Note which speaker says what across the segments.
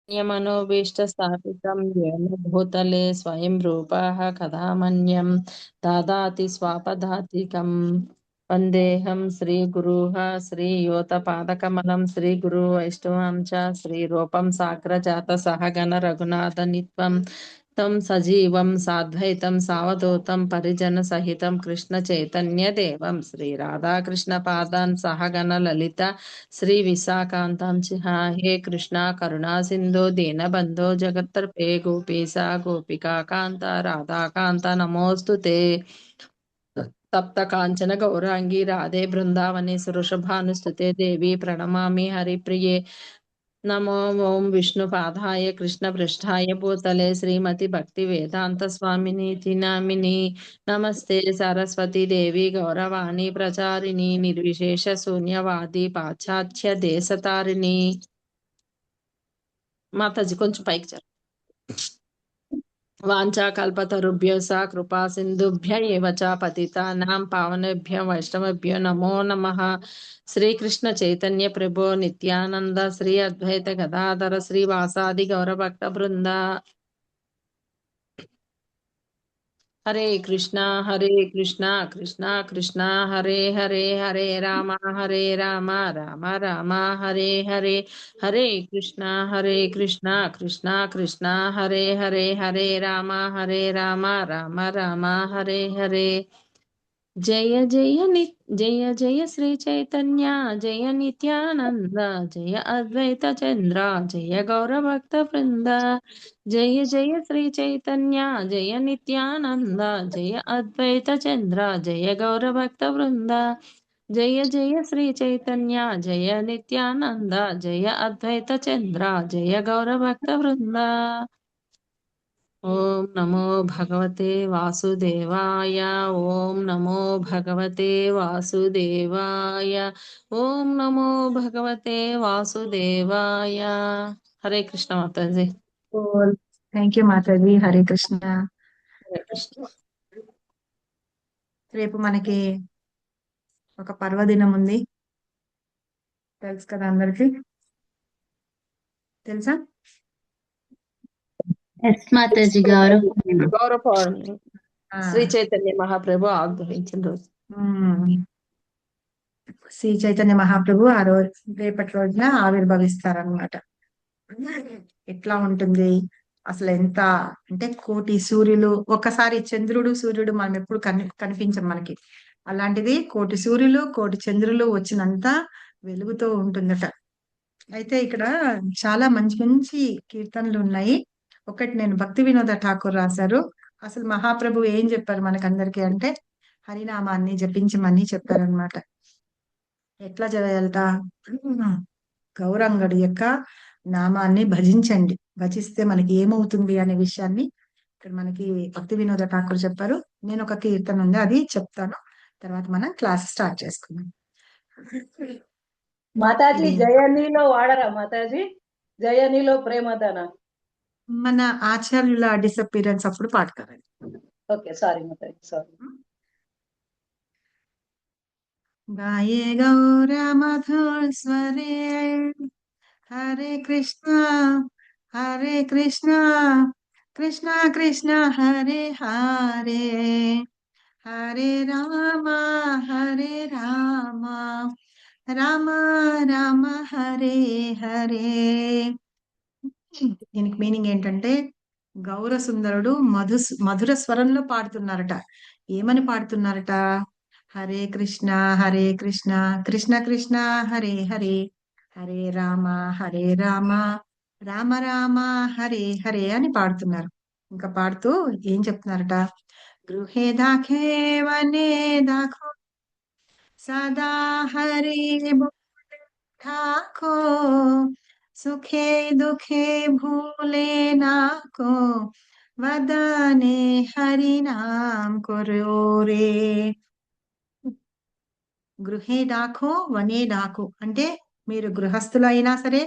Speaker 1: यमनोभीष्टस्थापितं येन भूतले स्वयं रूपः कदा मन्यं ददाति स्वापदातिकम् वन्देऽहं श्रीगुरुः श्रीयोतपादकमलं श्रीगुरु वैष्णवं च श्रीरूपं साग्रजातसहगण रघुनाथनित्वं तं सजीवं साद्वैतं सावधूतं परिजनसहितं कृष्णचैतन्यदेवं श्रीराधाकृष्णपादान् सहगण ललिता श्री विशाखान्तां हे कृष्णा करुणा सिंधु दीनबंधो जगत्तर्पे गोपीसा गोपिका कांता राधा कांता नमोस्तुते तप्त कांचन गौरांगी राधे बृंदावने सुरषभानुस्तुते देवी प्रणमामि हरिप्रिये नमो ओं विष्णुपादाय कृष्णपृष्ठाय भूतले श्रीमति भक्ति वेदांत स्वामिनीति नामिनी नमस्ते सरस्वती देवी गौरवाणी प्रचारिणी निर्विशेष शून्यवादी पाश्चात्य देशतारिणी माताजी కొంచెం పైకి జర वाञ्छाकल्पतरुभ्यः कृपा सिन्धुभ्य एव च पतितानां पावनेभ्यो वैष्णवेभ्यो नमो नमः श्रीकृष्ण चैतन्य प्रभो नित्यानंद श्री अद्वैत गदाधर श्रीवासादि गौरभक्तवृंद हरे कृष्णा कृष्णा कृष्णा हरे हरे हरे राम राम राम हरे हरे हरे कृष्णा कृष्णा कृष्णा हरे हरे हरे राम राम राम हरे हरे जय जय जय जय श्री चैतन्य जय नित्यानंद जय अद्वैत चंद्र जय गौर भक्त वृंद जय जय श्री चैतन्य जय नित्यानंद जय अद्वैत चंद्र जय गौर भक्त वृंद जय जय श्री चैतन्य जय नित्यानंद जय अद्वैत चंद्र जय गौर भक्त वृंद ओम नमो भगवते वासुदेवाय ओम नमो भगवते वासुदेवाय ओम नमो भगवते वासुदेवाय हरे कृष्ण माता जी
Speaker 2: థ్యాంక్ యూ మాతాజీ. హరే కృష్ణ.
Speaker 1: हरे कृष्ण
Speaker 2: రేపు మనకి ఒక పర్వదినం ఉంది, తెలుసు కదా అందరికి? తెలుసా?
Speaker 3: ఎస్ మాతాజీ గౌరవ్
Speaker 1: गौरव पौर्णिमा శ్రీ చైతన్య మహాప్రభు ఆవిర్భవించిన రోజు.
Speaker 2: శ్రీ చైతన్య మహాప్రభు ఆ రోజు రేపటి రోజున ఆవిర్భవిస్తారనమాట. ఎట్లా ఉంటుంది అసలు? ఎంత అంటే కోటి సూర్యులు, ఒక్కసారి చంద్రుడు సూర్యుడు మనం ఎప్పుడు కనిపించం మనకి. అలాంటిది కోటి సూర్యులు కోటి చంద్రులు వచ్చినంత వెలుగుతూ ఉంటుందట. అయితే ఇక్కడ చాలా మంచి మంచి కీర్తనలు ఉన్నాయి. ఒకటి నేను భక్తి వినోద ఠాకూర్ రాశారు. అసలు మహాప్రభు ఏం చెప్పారు మనకందరికి అంటే, హరినామాన్ని జపించమని చెప్పారనమాట. ఎట్లా చేయాలట? గౌరంగడి యొక్క నామాన్ని భజించండి, భజిస్తే మనకి ఏమవుతుంది అనే విషయాన్ని ఇక్కడ మనకి భక్తి వినోద ఠాకూర్ చెప్పారు. నేను ఒక కీర్తన ఉంది, అది చెప్తాను, తర్వాత మనం క్లాస్ స్టార్ట్ చేసుకుందాం.
Speaker 4: మాతాజీ జయనీలో వాడరా మాతాజీ? జయనీలో ప్రేమధన
Speaker 2: మన ఆచార్యుల డిసప్పిరెన్స్ అప్పుడు పాడతారండి.
Speaker 4: ఓకే, సారీ మాతాజీ, సారీ.
Speaker 2: గాయే గౌర మధుర స్వరే హరే కృష్ణ కృష్ణ కృష్ణ హరే హరే హరే రామ రామ రామ హరే హరే. దీనికి మీనింగ్ ఏంటంటే, గౌర సుందరుడు మధుర స్వరంలో పాడుతున్నారట. ఏమని పాడుతున్నారట? హరే కృష్ణ కృష్ణ కృష్ణ హరే హరే హరే రామ రామ రామ హరే హరే అని పాడుతున్నారు. ఇంకా పాడుతూ ఏం చెప్తున్నారట? గృహే దాఖే వనే దాఖో సదా హరి ఠాకో సుఖే దుఃఖే భూలే నాకో వదనే హరినాం కొరో రే. గృహే డాకో వనే డాకో అంటే మీరు గృహస్థులు అయినా సరే,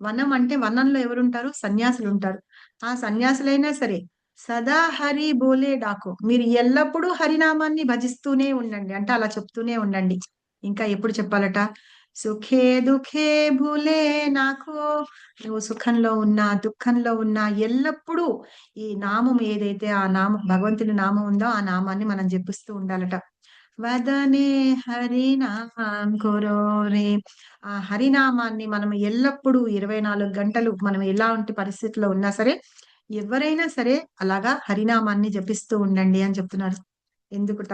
Speaker 2: వనం అంటే వనంలో ఎవరుంటారు? సన్యాసులు ఉంటారు. ఆ సన్యాసులైనా సరే సదా హరి బోలే డాకో, మీరు ఎల్లప్పుడూ హరినామాన్ని భజిస్తూనే ఉండండి, అంటే అలా చెప్తూనే ఉండండి. ఇంకా ఎప్పుడు చెప్పాలట? సుఖే దుఃఖే భూలే నాకో. నువ్వు సుఖంలో ఉన్నా దుఃఖంలో ఉన్నా ఎల్లప్పుడూ ఈ నామం ఏదైతే ఆ నామం భగవంతుని నామం ఉందో ఆ నామాన్ని మనం జపిస్తూ ఉండాలట. వదనే హరినామం కురోరే. ఆ హరినామాన్ని మనం ఎల్లప్పుడూ 24 గంటలు మనం ఎలాంటి పరిస్థితిలో ఉన్నా సరే ఎవరైనా సరే అలాగా హరినామాన్ని జపిస్తూ ఉండండి అని చెప్తున్నారు. ఎందుకుట?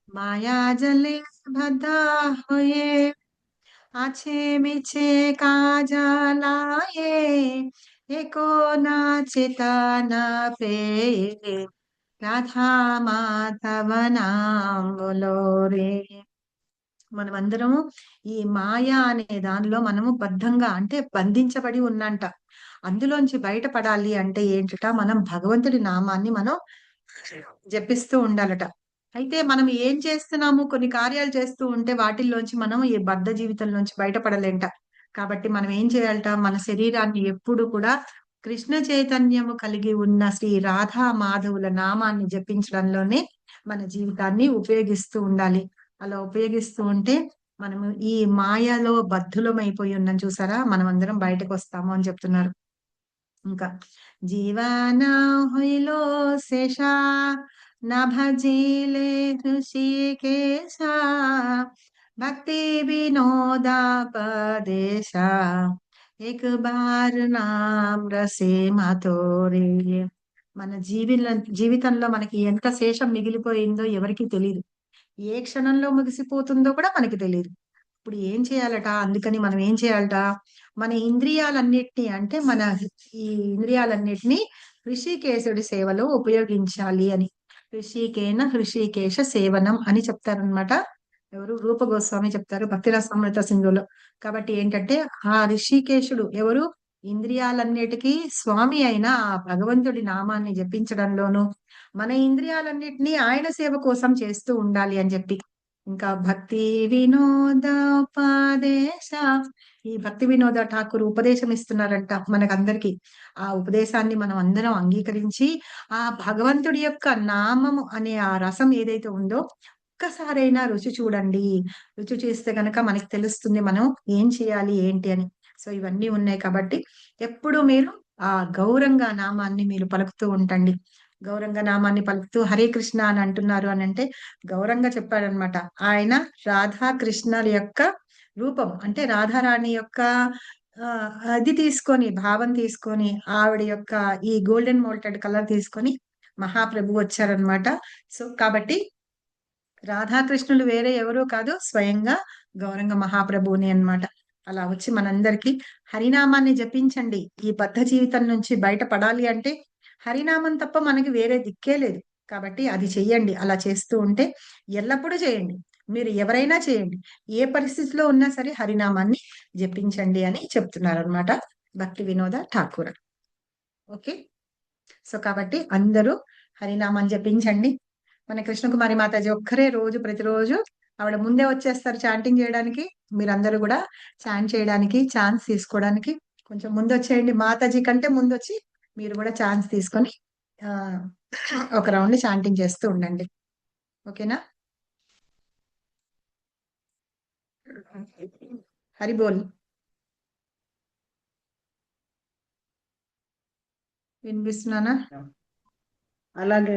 Speaker 2: మాయాజలే బద్ధ హోయే আছে মিছে কাজালায়ে একো না চেতনা পেয়ে రాధా మాధవ నామ బోలో రే. మనమందరము ఈ మాయ అనే దానిలో మనము బద్ధంగా అంటే బంధించబడి ఉన్నంట. అందులోంచి బయటపడాలి అంటే ఏంటట? మనం భగవంతుడి నామాన్ని మనం జపిస్తూ ఉండాలట. అయితే మనం ఏం చేస్తున్నాము? కొన్ని కార్యాలు చేస్తూ ఉంటే వాటిల్లోంచి మనం ఈ బద్ధ జీవితంలోంచి బయటపడలేంట. కాబట్టి మనం ఏం చేయాలట? మన శరీరాన్ని ఎప్పుడు కూడా కృష్ణ చైతన్యము కలిగి ఉన్న శ్రీ రాధా మాధవుల నామాన్ని జపించడంలోనే మన జీవితాన్ని ఉపయోగిస్తూ ఉండాలి. అలా ఉపయోగిస్తూ ఉంటే మనము ఈ మాయలో బద్ధులమైపోయి ఉన్నాం చూసారా, మనం అందరం బయటకు వస్తాము అని చెప్తున్నారు. ఇంకా జీవన హొయిలో శేష నా భజిలే హృషికేశ భక్తి వినోదాపదేశ ఏక్ బార్ నామ్ రసే మాతోరే. మన జీవితంలో మనకి ఎంత శేషం మిగిలిపోయిందో ఎవరికీ తెలియదు. ఏ క్షణంలో ముగిసిపోతుందో కూడా మనకి తెలియదు. ఇప్పుడు ఏం చేయాలట? అందుకని మనం ఏం చేయాలట? మన ఇంద్రియాలన్నిటినీ అంటే మన ఈ ఇంద్రియాలన్నిటినీ ఋషికేశుడి సేవలో ఉపయోగించాలి అని. హృషికేశ సేవనం అని చెప్తారనమాట. ఎవరు? రూప గోస్వామి చెప్తారు భక్తిరసామృత సింధులో. కాబట్టి ఏంటంటే ఆ ఋషికేశుడు ఎవరు? ఇంద్రియాలన్నిటికీ స్వామి అయిన ఆ భగవంతుడి నామాన్ని జపించడంలోను మన ఇంద్రియాలన్నిటినీ ఆయన సేవ కోసం చేస్తూ ఉండాలి అని చెప్పి. ఇంకా భక్తి వినోదోపదేశ. ఈ భక్తి వినోద ఠాకూర్ ఉపదేశం ఇస్తున్నారంట మనకందరికి. ఆ ఉపదేశాన్ని మనం అందరం అంగీకరించి ఆ భగవంతుడి యొక్క నామము అనే ఆ రసం ఏదైతే ఉందో ఒక్కసారైనా రుచి చూడండి. రుచి చేస్తే గనక మనకి తెలుస్తుంది మనం ఏం చేయాలి ఏంటి అని. సో ఇవన్నీ ఉన్నాయి కాబట్టి ఎప్పుడు మీరు ఆ గౌరంగా నామాన్ని మీరు పలుకుతూ ఉండండి. గౌరంగ నామాన్ని పలుకుతూ హరే కృష్ణ అని అంటున్నారు అని అంటే గౌరంగా చెప్పాడనమాట. ఆయన రాధా కృష్ణుల యొక్క రూపం అంటే రాధారాణి యొక్క అది తీసుకొని భావం తీసుకొని ఆవిడ యొక్క ఈ గోల్డెన్ మోల్టెడ్ కలర్ తీసుకొని మహాప్రభు వచ్చారనమాట. సో కాబట్టి రాధాకృష్ణులు వేరే ఎవరూ కాదు, స్వయంగా గౌరంగ మహాప్రభువుని అన్నమాట. అలా వచ్చి మనందరికీ హరినామాన్ని జపించండి. ఈ బద్ధ జీవితం నుంచి బయటపడాలి అంటే హరినామం తప్ప మనకి వేరే దిక్కే లేదు. కాబట్టి అది చెయ్యండి. అలా చేస్తూ ఉంటే ఎల్లప్పుడూ చేయండి. మీరు ఎవరైనా చేయండి. ఏ పరిస్థితిలో ఉన్నా సరే హరినామాన్ని జపించండి అని చెప్తున్నారు అనమాట భక్తి వినోద ఠాకూర్. ఓకే. సో కాబట్టి అందరూ హరినామాన్ని జపించండి. మన కృష్ణకుమారి మాతాజీ ఒక్కరే రోజు ప్రతిరోజు ఆవిడ ముందే వచ్చేస్తారు చాంటింగ్ చేయడానికి. మీరందరూ కూడా చాంట్ చేయడానికి ఛాన్స్ తీసుకోవడానికి కొంచెం ముందు వచ్చేయండి. మాతాజీ కంటే ముందు వచ్చి మీరు కూడా ఛాన్స్ తీసుకొని ఒక రౌండ్ చాంటింగ్ చేస్తూ ఉండండి. ఓకేనా? హరి బోల్. వినిపిస్తున్నానా?
Speaker 4: అలాగే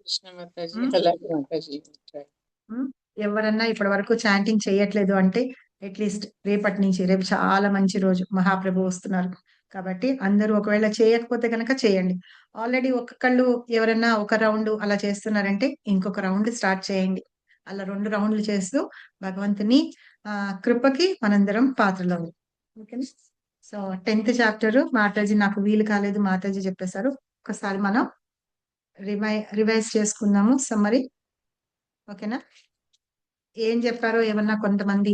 Speaker 1: కృష్ణ మాతాజీ. అలాగే మాతాజీ.
Speaker 2: ఎవరన్నా ఇప్పటి వరకు చాంటింగ్ చేయట్లేదు అంటే అట్లీస్ట్ రేపటి నుంచి, రేపు చాలా మంచి రోజు, మహాప్రభు వస్తున్నారు కాబట్టి అందరూ ఒకవేళ చేయకపోతే కనుక చేయండి. ఆల్రెడీ ఒక్కొక్కళ్ళు ఎవరన్నా ఒక రౌండ్ అలా చేస్తున్నారంటే ఇంకొక రౌండ్ స్టార్ట్ చేయండి. అలా 2 రౌండ్లు చేస్తూ భగవంతుని కృపకి మనందరం పాత్రలో ఉంది. ఓకేనా? సో 10th చాప్టర్ మాతాజీ నాకు వీలు కాలేదు, మాతాజీ చెప్పేశారు. ఒకసారి మనం రివైజ్ చేసుకుందాము సమ్మరీ. ఓకేనా? ఏం చెప్పారో ఏమన్నా కొంతమంది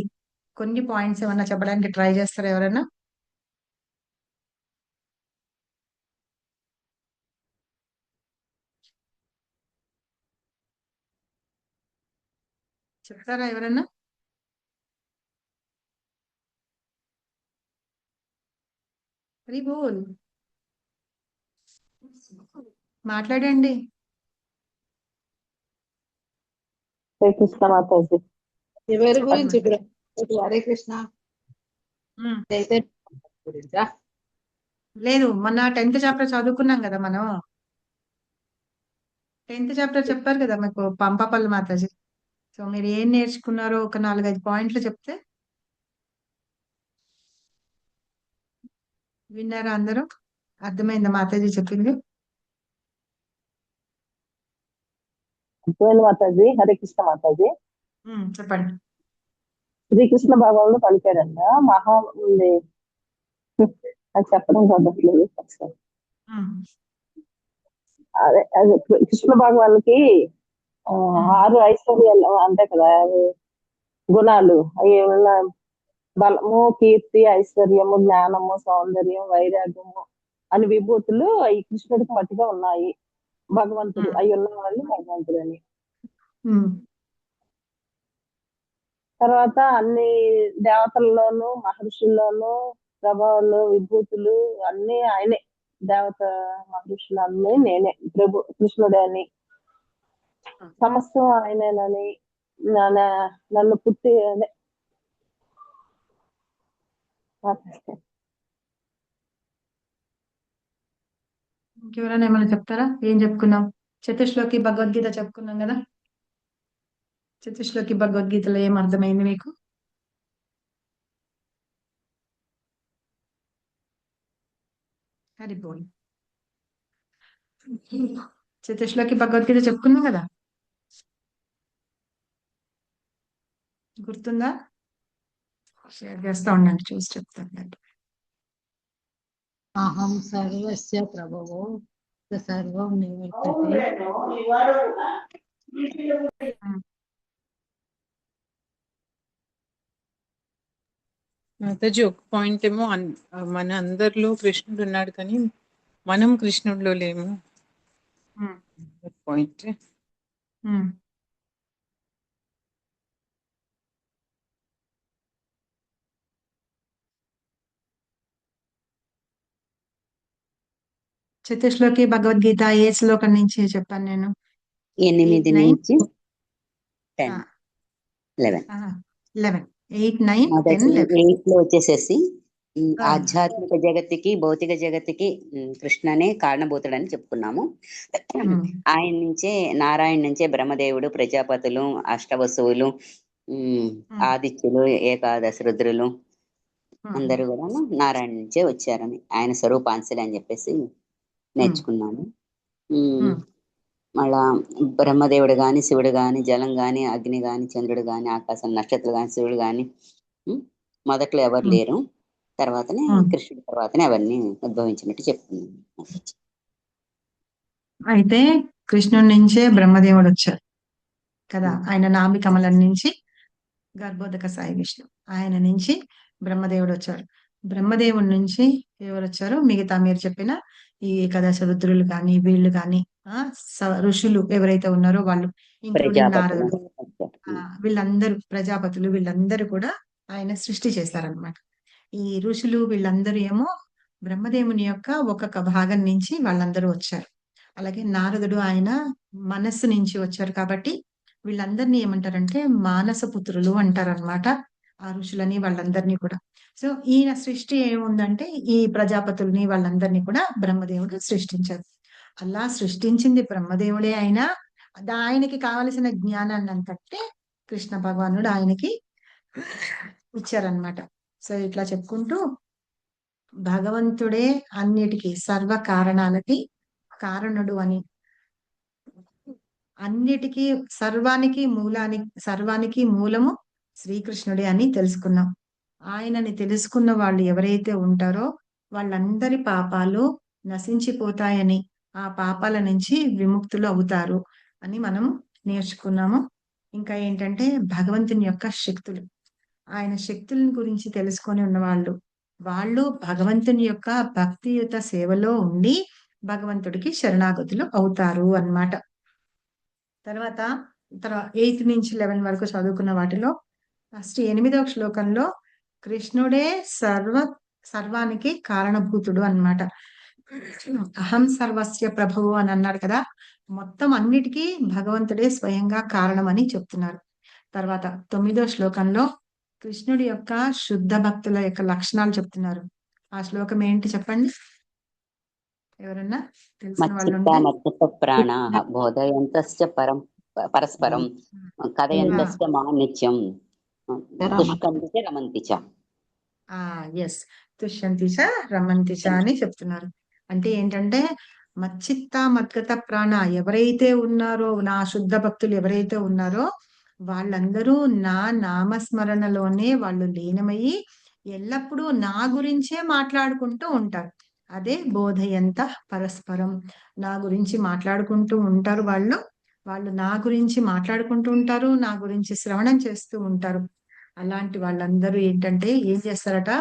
Speaker 2: కొన్ని పాయింట్స్ ఏమన్నా చెప్పడానికి ట్రై చేస్తారా ఎవరైనా? చెప్తారా ఎవరన్నా? హరి బోల్, మాట్లాడండి.
Speaker 4: కృష్ణ మాతాజీ
Speaker 5: ఎవరి గురించి హరే కృష్ణ.
Speaker 2: ఉమ్.
Speaker 4: గురించా?
Speaker 2: లేదు, మొన్న 10th చాప్టర్ చదువుకున్నాం కదా మనం. 10th చాప్టర్ చెప్పారు కదా మీకు పంపపల్లి మాతాజీ. సో మీరు ఏం నేర్చుకున్నారో ఒక 4-5 పాయింట్లు చెప్తే. విన్నారా అందరూ? అర్థమైందా మాతాజీ చెప్పింది?
Speaker 5: అర్థమైంది మాతాజీ. హరే కృష్ణ మాతాజీ.
Speaker 2: చెప్పండి.
Speaker 5: శ్రీకృష్ణ భగవానుడు పలికారంట మహా ఉంది. అది చెప్పడం కుదరట్లేదు ఒకసారి.
Speaker 2: ఉమ్,
Speaker 5: అదే అదే కృష్ణ భగవానికి ఆ, 6 ఐశ్వర్యాలు అంతే కదా, అవి గుణాలు. అవి ఏమన్నా బలము, కీర్తి, ఐశ్వర్యము, జ్ఞానము, సౌందర్యం, వైరాగ్యము అని విభూతులు ఈ కృష్ణుడికి మట్టిగా ఉన్నాయి. భగవంతుడు
Speaker 2: ఉమ్,
Speaker 5: అవి ఉన్న వాళ్ళు భగవంతుడు అని.
Speaker 2: ఉమ్,
Speaker 5: తర్వాత అన్ని దేవతల్లోనూ మహర్షుల్లోనూ ప్రభావాలు, విభూతులు అన్ని ఆయనే. దేవత మహర్షులు అన్ని నేనే, ప్రభు కృష్ణుడే అని, సమస్తం ఆయనేనని, నన్ను పుట్టి అదే
Speaker 2: ఇంకెవరైనా ఏమైనా చెప్తారా? ఏం చెప్పుకున్నాం? చతుశ్లోకి భగవద్గీత చెప్పుకున్నాం కదా. చతుశ్లోకి భగవద్గీతలో ఏం అర్థమైంది మీకు? హరి బోల్. చతుశ్లోకి భగవద్గీత చెప్పుకున్నాం కదా, గుర్తుందా? షేర్ చేస్తా ఉండండి, చూసి చెప్తాను.
Speaker 4: అహం సర్వస్య ప్రభువో సర్వం నివర్తతే.
Speaker 6: మాతాజీ ఒక పాయింట్ ఏమో మన అందరిలో కృష్ణుడు ఉన్నాడు కానీ మనం కృష్ణుడిలో లేము. పాయింట్.
Speaker 2: చతుశ్లోకి భగవద్గీత ఏ శ్లోకం నుంచి చెప్పాను నేను?
Speaker 7: 8
Speaker 2: 8, 9,
Speaker 7: నుంచి 10, 11.
Speaker 2: 11. 8, 9, 10,
Speaker 7: మాతాజీ
Speaker 2: 11.
Speaker 7: 8 లో వచ్చేసేసి ఆధ్యాత్మిక జగత్తుకి భౌతిక జగత్తుకి కృష్ణనే కారణభూతుడని చెప్పుకున్నాము. ఆయన నుంచే నారాయణ నుంచే బ్రహ్మదేవుడు, ప్రజాపతులు, అష్టవసువులు, ఆదిత్యులు, ఏకాదశ రుద్రులు అందరూ కూడా నారాయణ నుంచే వచ్చారని, ఆయన స్వరూపాంశలు అని చెప్పేసి నేర్చుకున్నాము. మళ్ళా బ్రహ్మదేవుడు గాని, శివుడు గాని, జలం గాని, అగ్ని గాని, చంద్రుడు గాని, ఆకాశం నక్షత్రాలు గాని, శివుడు గాని మొదట్లో ఎవరు లేరు. తర్వాతనే కృష్ణుడి తర్వాతనే అవన్నీ ఉద్భవించినట్టు చెప్తున్నాను.
Speaker 2: అయితే కృష్ణుడి నుంచే బ్రహ్మదేవుడు వచ్చారు కదా. ఆయన నాభి కమలం నుంచి గర్భోదక సాయి విష్ణు, ఆయన నుంచి బ్రహ్మదేవుడు వచ్చారు. బ్రహ్మదేవుడి నుంచి ఎవరు వచ్చారు? మిగతా మీరు చెప్పిన ఈ ఏకాదశ రుద్రులు కానీ, వీళ్ళు కానీ, ఋషులు ఎవరైతే ఉన్నారో వాళ్ళు, ఇంక్లూడింగ్ నారదుడు, వీళ్ళందరూ ప్రజాపతులు, వీళ్ళందరూ కూడా ఆయన సృష్టి చేశారనమాట. ఈ ఋషులు వీళ్ళందరూ ఏమో బ్రహ్మదేవుని యొక్క ఒక్కొక్క భాగం నుంచి వాళ్ళందరూ వచ్చారు. అలాగే నారదుడు ఆయన మనస్సు నుంచి వచ్చారు కాబట్టి వీళ్ళందరినీ ఏమంటారంటే మానస పుత్రులు అంటారనమాట, ఆ ఋషులని వాళ్ళందరినీ కూడా. సో ఈయన సృష్టి ఏముందంటే ఈ ప్రజాపతుల్ని వాళ్ళందరినీ కూడా బ్రహ్మదేవుడు సృష్టించారు. అలా సృష్టించింది బ్రహ్మదేవుడే అయినా ఆయనకి కావలసిన జ్ఞానాన్ని అంతటే కృష్ణ భగవానుడు ఆయనకి ఇచ్చారనమాట. సో ఇట్లా చెప్పుకుంటూ భగవంతుడే అన్నిటికీ సర్వ కారణాలకి కారణుడు అని, అన్నిటికీ సర్వానికి మూలము శ్రీకృష్ణుడే అని తెలుసుకున్నాం. ఆయనని తెలుసుకున్న వాళ్ళు ఎవరైతే ఉంటారో వాళ్ళందరి పాపాలు నశించిపోతాయని, ఆ పాపాల నుంచి విముక్తులు అవుతారు అని మనం నేర్చుకున్నాము. ఇంకా ఏంటంటే భగవంతుని యొక్క శక్తులు, ఆయన శక్తుల గురించి తెలుసుకొని ఉన్న వాళ్ళు భగవంతుని యొక్క భక్తియుత సేవలో ఉండి భగవంతుడికి శరణాగతులు అవుతారు అన్నమాట. తర్వాత 8 నుంచి 11 వరకు చదువుకున్న వాటిలో ఫస్ట్ 8వ శ్లోకంలో కృష్ణుడే సర్వానికి కారణభూతుడు అన్నమాట. అహం సర్వస్య ప్రభువు అని అన్నాడు కదా, మొత్తం అన్నిటికీ భగవంతుడే స్వయంగా కారణం అని చెప్తున్నారు. తర్వాత 9వ శ్లోకంలో కృష్ణుడి యొక్క శుద్ధ భక్తుల యొక్క లక్షణాలు చెప్తున్నారు. ఆ శ్లోకం ఏంటి చెప్పండి, ఎవరన్నా తెలిసిన వాళ్ళు
Speaker 7: మచ్చిత్త
Speaker 2: ఉంటే.
Speaker 7: మచ్చిత్త ప్రాణాః బోధయంతశ్చ పరస్పరం కథయంతశ్చ మా నిత్యం తుష్కంతి చ రమంతి చ.
Speaker 2: ఎస్, తుష్యంతి చ రమంతి చ అని చెప్తున్నారు. అంటే ఏంటంటే మచ్చిత్త మద్గత ప్రాణ ఎవరైతే ఉన్నారో, నా శుద్ధ భక్తులు ఎవరైతే ఉన్నారో వాళ్ళందరూ నా నామస్మరణలోనే వాళ్ళు లీనమయ్యి ఎల్లప్పుడూ నా గురించే మాట్లాడుకుంటూ ఉంటారు. అదే బోధయంత పరస్పరం, నా గురించి మాట్లాడుకుంటూ ఉంటారు. వాళ్ళు వాళ్ళు నా గురించి మాట్లాడుకుంటూ ఉంటారు, నా గురించి శ్రవణం చేస్తూ ఉంటారు. అలాంటి వాళ్ళందరూ ఏంటంటే ఏం చేస్తారట,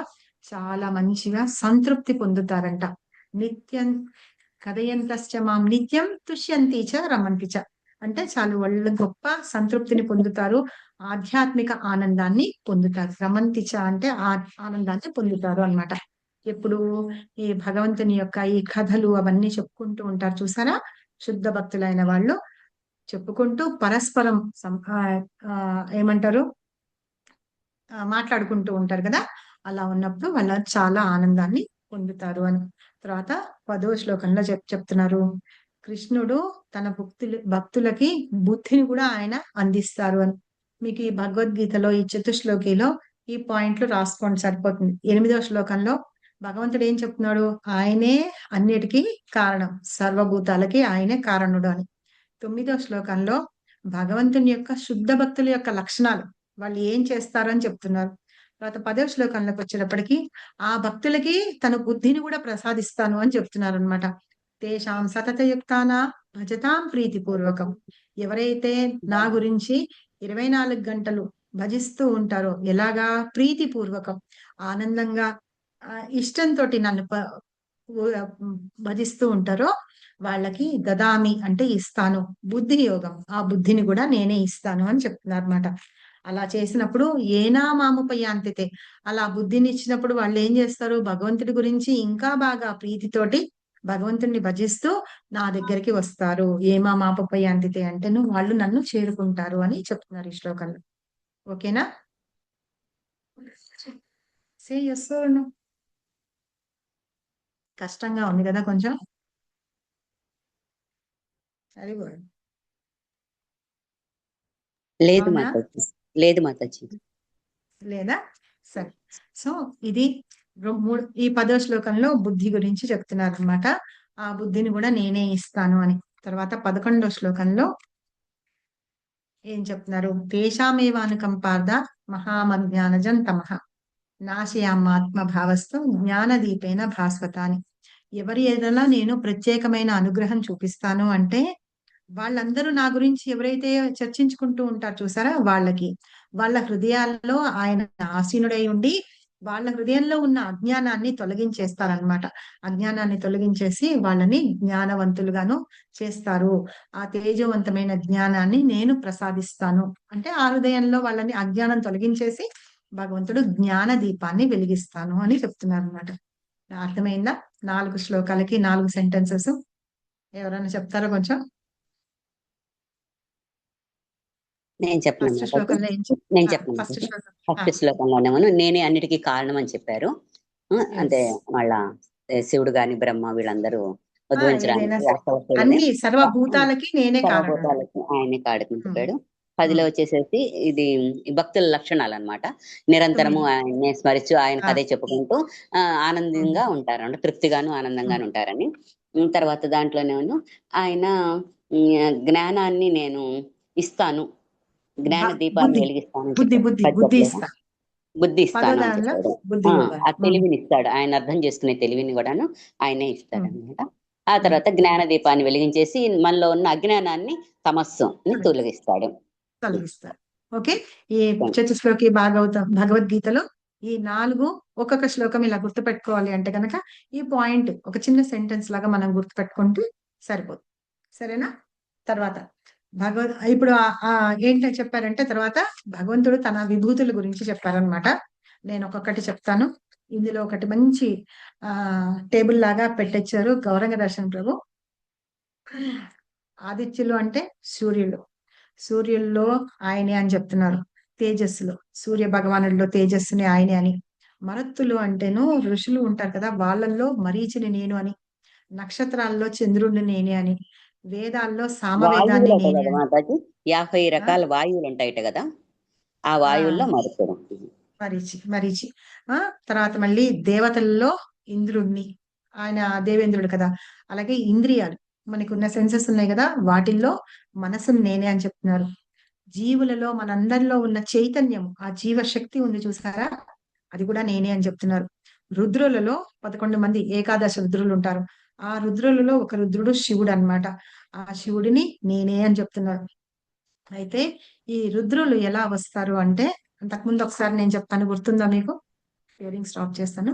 Speaker 2: చాలా మంచిగా సంతృప్తి పొందుతారంట. నిత్యం కథయంతశ్చ మాం నిత్యం తుష్యంతి చ రమంతి చ. అంటే చాలు వాళ్ళు గొప్ప సంతృప్తిని పొందుతారు, ఆధ్యాత్మిక ఆనందాన్ని పొందుతారు. రమంతి చ అంటే ఆనందాన్ని పొందుతారు అన్నమాట. ఎప్పుడు ఈ భగవంతుని యొక్క ఈ కథలు అవన్నీ చెప్పుకుంటూ ఉంటారు చూసారా, శుద్ధ భక్తులైన వాళ్ళు చెప్పుకుంటూ పరస్పరం ఏమంటారు, మాట్లాడుకుంటూ ఉంటారు కదా. అలా ఉన్నప్పుడు వాళ్ళ చాలా ఆనందాన్ని పొందుతారు అని. తర్వాత 10వ శ్లోకంలో చెప్తున్నారు, కృష్ణుడు తన భక్తులకి బుద్ధిని కూడా ఆయన అందిస్తారు అని. మీకు ఈ భగవద్గీతలో ఈ చతుశ్లోకిలో ఈ పాయింట్లు రాసుకోండి సరిపోతుంది. 8వ శ్లోకంలో భగవంతుడు ఏం చెప్తున్నాడు, ఆయనే అన్నిటికీ కారణం, సర్వభూతాలకి ఆయనే కారణుడు అని. 9వ శ్లోకంలో భగవంతుని యొక్క శుద్ధ భక్తుల యొక్క లక్షణాలు, వాళ్ళు ఏం చేస్తారు అని చెప్తున్నారు. తర్వాత 10వ శ్లోకంలోకి వచ్చేటప్పటికి ఆ భక్తులకి తన బుద్ధిని కూడా ప్రసాదిస్తాను అని చెప్తున్నారు అనమాట. తేషాం సతతయుక్తాన భజతాం ప్రీతిపూర్వకం, ఎవరైతే నా గురించి 24 గంటలు భజిస్తూ ఉంటారో, ఎలాగా, ప్రీతిపూర్వకం, ఆనందంగా, ఇష్టంతో నన్ను భజిస్తూ ఉంటారో వాళ్ళకి దదామి అంటే ఇస్తాను బుద్ధి యోగం, ఆ బుద్ధిని కూడా నేనే ఇస్తాను అని చెప్తున్నారు అనమాట. అలా చేసినప్పుడు ఏనా మాముపయాంతితే, అలా బుద్ధిని ఇచ్చినప్పుడు వాళ్ళు ఏం చేస్తారు, భగవంతుడి గురించి ఇంకా బాగా ప్రీతితోటి భగవంతుడిని భజిస్తూ నా దగ్గరికి వస్తారు. ఏమా మాపపయాంతితే అంటే వాళ్ళు నన్ను చేరుకుంటారు అని చెప్తున్నారు ఈ శ్లోకంలో. ఓకేనా? Say yes or no. కష్టంగా ఉంది కదా కొంచెం, సరే
Speaker 7: లేదు
Speaker 2: అవునా?
Speaker 7: మాతాజీ, లేదు మాతాజీ.
Speaker 2: లేదా? సరే. సో ఇది ఈ 10వ శ్లోకంలో బుద్ధి గురించి చెప్తున్నారు అనమాట. ఆ బుద్ధిని కూడా నేనే ఇస్తాను అని. తర్వాత 11వ శ్లోకంలో ఏం చెప్తున్నారు, తేషామేవానుకంపార్థ మహామజ్ఞానజం తమః నాశయామాత్మ భావస్థు జ్ఞానదీపేన భాస్వత అని. ఎవరి ఏదైనా నేను ప్రత్యేకమైన అనుగ్రహం చూపిస్తాను అంటే వాళ్ళందరూ నా గురించి ఎవరైతే చర్చించుకుంటూ ఉంటారు చూసారా, వాళ్ళ హృదయాల్లో ఆయన ఆసీనుడై ఉండి వాళ్ళ హృదయంలో ఉన్న అజ్ఞానాన్ని తొలగించేస్తారనమాట. అజ్ఞానాన్ని తొలగించేసి వాళ్ళని జ్ఞానవంతులుగాను చేస్తారు. ఆ తేజవంతమైన జ్ఞానాన్ని నేను ప్రసాదిస్తాను అంటే ఆ హృదయంలో వాళ్ళని అజ్ఞానం తొలగించేసి భగవంతుడు జ్ఞాన దీపాన్ని వెలిగిస్తాను అని చెప్తున్నారు అనమాట. అర్థమైందా? 4 శ్లోకాలకి 4 సెంటెన్సెస్. ఎవరైనా చెప్తారా కొంచెం?
Speaker 7: నేను చెప్పను
Speaker 2: ఫస్ట్ శ్లోకంలో ఏం
Speaker 7: నేను చెప్పను.
Speaker 2: ఫస్ట్ శ్లోకం
Speaker 7: ఫస్ట్ శ్లోకంలోనేమో నేనే అన్నిటికీ కారణం అని చెప్పారు. అంటే వాళ్ళ శివుడు గాని బ్రహ్మ వీళ్ళందరూ ఉద్భవించడానికి
Speaker 2: అన్ని సర్వభూతాలకి నేనే కారణం,
Speaker 7: సర్వభూతాలకి ఆయనే కారణం చెప్పాడు. 10లో వచ్చేసేసి ఇది భక్తుల లక్షణాలు అన్నమాట. నిరంతరము ఆయన్నే స్మరిస్తూ ఆయన కథే చెప్పుకుంటూ ఆనందంగా ఉంటారు, అంటే తృప్తిగాను ఆనందంగాను ఉంటారని. తర్వాత దాంట్లోనేమో ఆయన జ్ఞానాన్ని నేను ఇస్తాను, జ్ఞాన దీపాన్ని వెలిగిస్తాను, బుద్ధి ఇస్తాను అని చెప్పాడు. ఆ తెలివిని ఇస్తాడు, ఆయన అర్థం చేసుకునే తెలివిని కూడాను ఆయనే ఇస్తాడు అనమాట. ఆ తర్వాత జ్ఞాన దీపాన్ని వెలిగించేసి మనలో ఉన్న అజ్ఞానాన్ని తమస్సుని తొలగిస్తాడు.
Speaker 2: ఓకే. ఈ చతుశ్లోకి భగవద్గీతలో ఈ 4 ఒక్కొక్క శ్లోకం ఇలా గుర్తుపెట్టుకోవాలి అంటే కనుక ఈ పాయింట్ ఒక చిన్న సెంటెన్స్ లాగా మనం గుర్తుపెట్టుకుంటే సరిపోతుంది. సరేనా? తర్వాత ఇప్పుడు ఏంటో చెప్పారంటే తర్వాత భగవంతుడు తన విభూతుల గురించి చెప్పారనమాట. నేను ఒక్కొక్కటి చెప్తాను. ఇందులో ఒకటి మంచి టేబుల్ లాగా పెట్టించారు గౌరంగ దర్శన్ ప్రభు. ఆదిత్యులు అంటే సూర్యుడు, సూర్యుల్లో ఆయనే అని చెప్తున్నారు. తేజస్సులో, సూర్య భగవానుడిలో తేజస్సుని ఆయనే అని, మరత్తులు అంటేను ఋషులు ఉంటారు కదా, వాళ్ళల్లో మరీచిని నేను అని, నక్షత్రాల్లో చంద్రుడిని నేనే అని, వేదాల్లో సామవేదాన్ని
Speaker 7: వాయువులట
Speaker 2: నేనే
Speaker 7: కదా
Speaker 2: అని.
Speaker 7: మాతాజీ, 50
Speaker 2: ఆ,
Speaker 7: రకాల వాయువులు ఉంటాయట కదా, ఆ
Speaker 2: ఆ,
Speaker 7: వాయువుల్లో మరుతుడు.
Speaker 2: మరీచి ఆ తర్వాత మళ్ళీ దేవతల్లో ఇంద్రుడిని, ఆయన దేవేంద్రుడు కదా. అలాగే ఇంద్రియాలు, మనకున్న సెన్సెస్ ఉన్నాయి కదా, వాటిల్లో మనసుని నేనే అని చెప్తున్నారు. జీవులలో మనందరిలో ఉన్న చైతన్యం, ఆ జీవశక్తి ఉంది చూసారా, అది కూడా నేనే అని చెప్తున్నారు. రుద్రులలో 11 మంది ఏకాదశ రుద్రులు ఉంటారు. ఆ రుద్రులలో ఒక రుద్రుడు శివుడు అన్నమాట. ఆ శివుడిని నేనే అని చెప్తున్నారు. అయితే ఈ రుద్రులు ఎలా వస్తారు అంటే, అంతకుముందు ఒకసారి నేను చెప్తాను, గుర్తుందా మీకు? షేరింగ్ స్టాప్ చేస్తాను.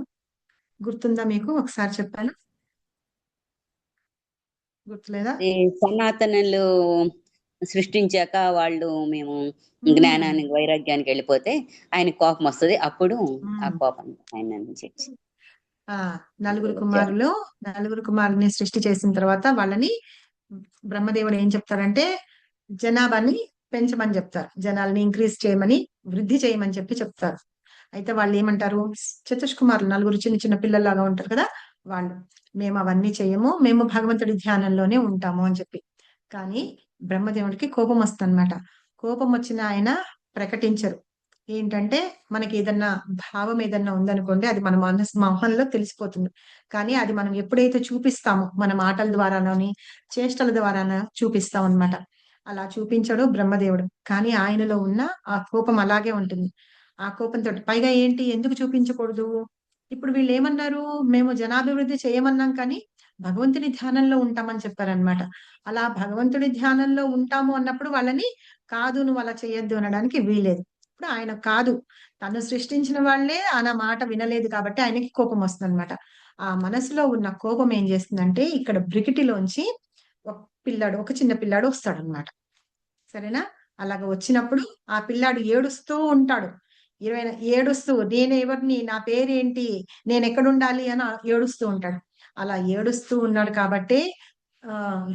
Speaker 2: గుర్తుందా మీకు? ఒకసారి చెప్పాను, గుర్తులేదా?
Speaker 7: ఈ సనాతనులు సృష్టించాక వాళ్ళు మేము
Speaker 2: ఉమ్,
Speaker 7: జ్ఞానానికి వైరాగ్యానికి వెళ్ళిపోతే ఆయన కోపం వస్తుంది, అప్పుడు ఆ
Speaker 2: ఉమ్.
Speaker 7: కోపం ఆయన నుంచి
Speaker 2: ఆ నలుగురు
Speaker 7: వచ్చారు.
Speaker 2: కుమారుని సృష్టి చేసిన తర్వాత వాళ్ళని బ్రహ్మదేవుడు ఏం చెప్తారంటే, జనాభాని పెంచమని చెప్తారు, జనాల్ని ఇంక్రీజ్ చేయమని, వృద్ధి చేయమని చెప్తారు. అయితే వాళ్ళు ఏమంటారు, చతుష్కుమారులు నలుగురు చిన్న చిన్న పిల్లల్లాగా ఉంటారు కదా, వాళ్ళు మేము అవన్నీ చేయము, మేము భగవంతుడి ధ్యానంలోనే ఉంటాము అని చెప్పి. కానీ బ్రహ్మదేవుడికి కోపం వస్తుందన్నమాట. కోపం వచ్చిన ఆయన ప్రకటించరు. ఏంటంటే, మనకి ఏదన్నా భావం ఏదన్నా ఉందనుకోండి, అది మన మొహంలో తెలిసిపోతుంది. కానీ అది మనం ఎప్పుడైతే చూపిస్తామో, మన మాటల ద్వారానని చేష్టల ద్వారాన చూపిస్తాం అన్నమాట. అలా చూపించడు బ్రహ్మదేవుడు, కానీ ఆయనలో ఉన్న ఆ కోపం అలాగే ఉంటుంది. ఆ కోపంతో పైగా ఏంటి, ఎందుకు చూపించకూడదు? ఇప్పుడు వీళ్ళు ఏమన్నారు, మేము జనాభివృద్ధి చేయమన్నాం కానీ భగవంతుని ధ్యానంలో ఉంటామని చెప్పారనమాట. అలా భగవంతుడి ధ్యానంలో ఉంటాము అన్నప్పుడు వాళ్ళని కాదు, నువ్వు అలా చేయొద్దు అనడానికి వీలేదు. ఇప్పుడు ఆయన కాదు, తను సృష్టించిన వాళ్ళే ఆయన మాట వినలేదు కాబట్టి ఆయనకి కోపం వస్తుంది అనమాట. ఆ మనసులో ఉన్న కోపం ఏం చేస్తుందంటే, ఇక్కడ బ్రికిటిలోంచి ఒక చిన్న పిల్లాడు వస్తాడు అనమాట. సరేనా? అలాగ వచ్చినప్పుడు ఆ పిల్లాడు ఏడుస్తూ ఉంటాడు. ఏడుస్తూ, నేను ఎవరిని, నా పేరేంటి, నేను ఎక్కడుండాలి అని ఏడుస్తూ ఉంటాడు. అలా ఏడుస్తూ ఉన్నాడు కాబట్టి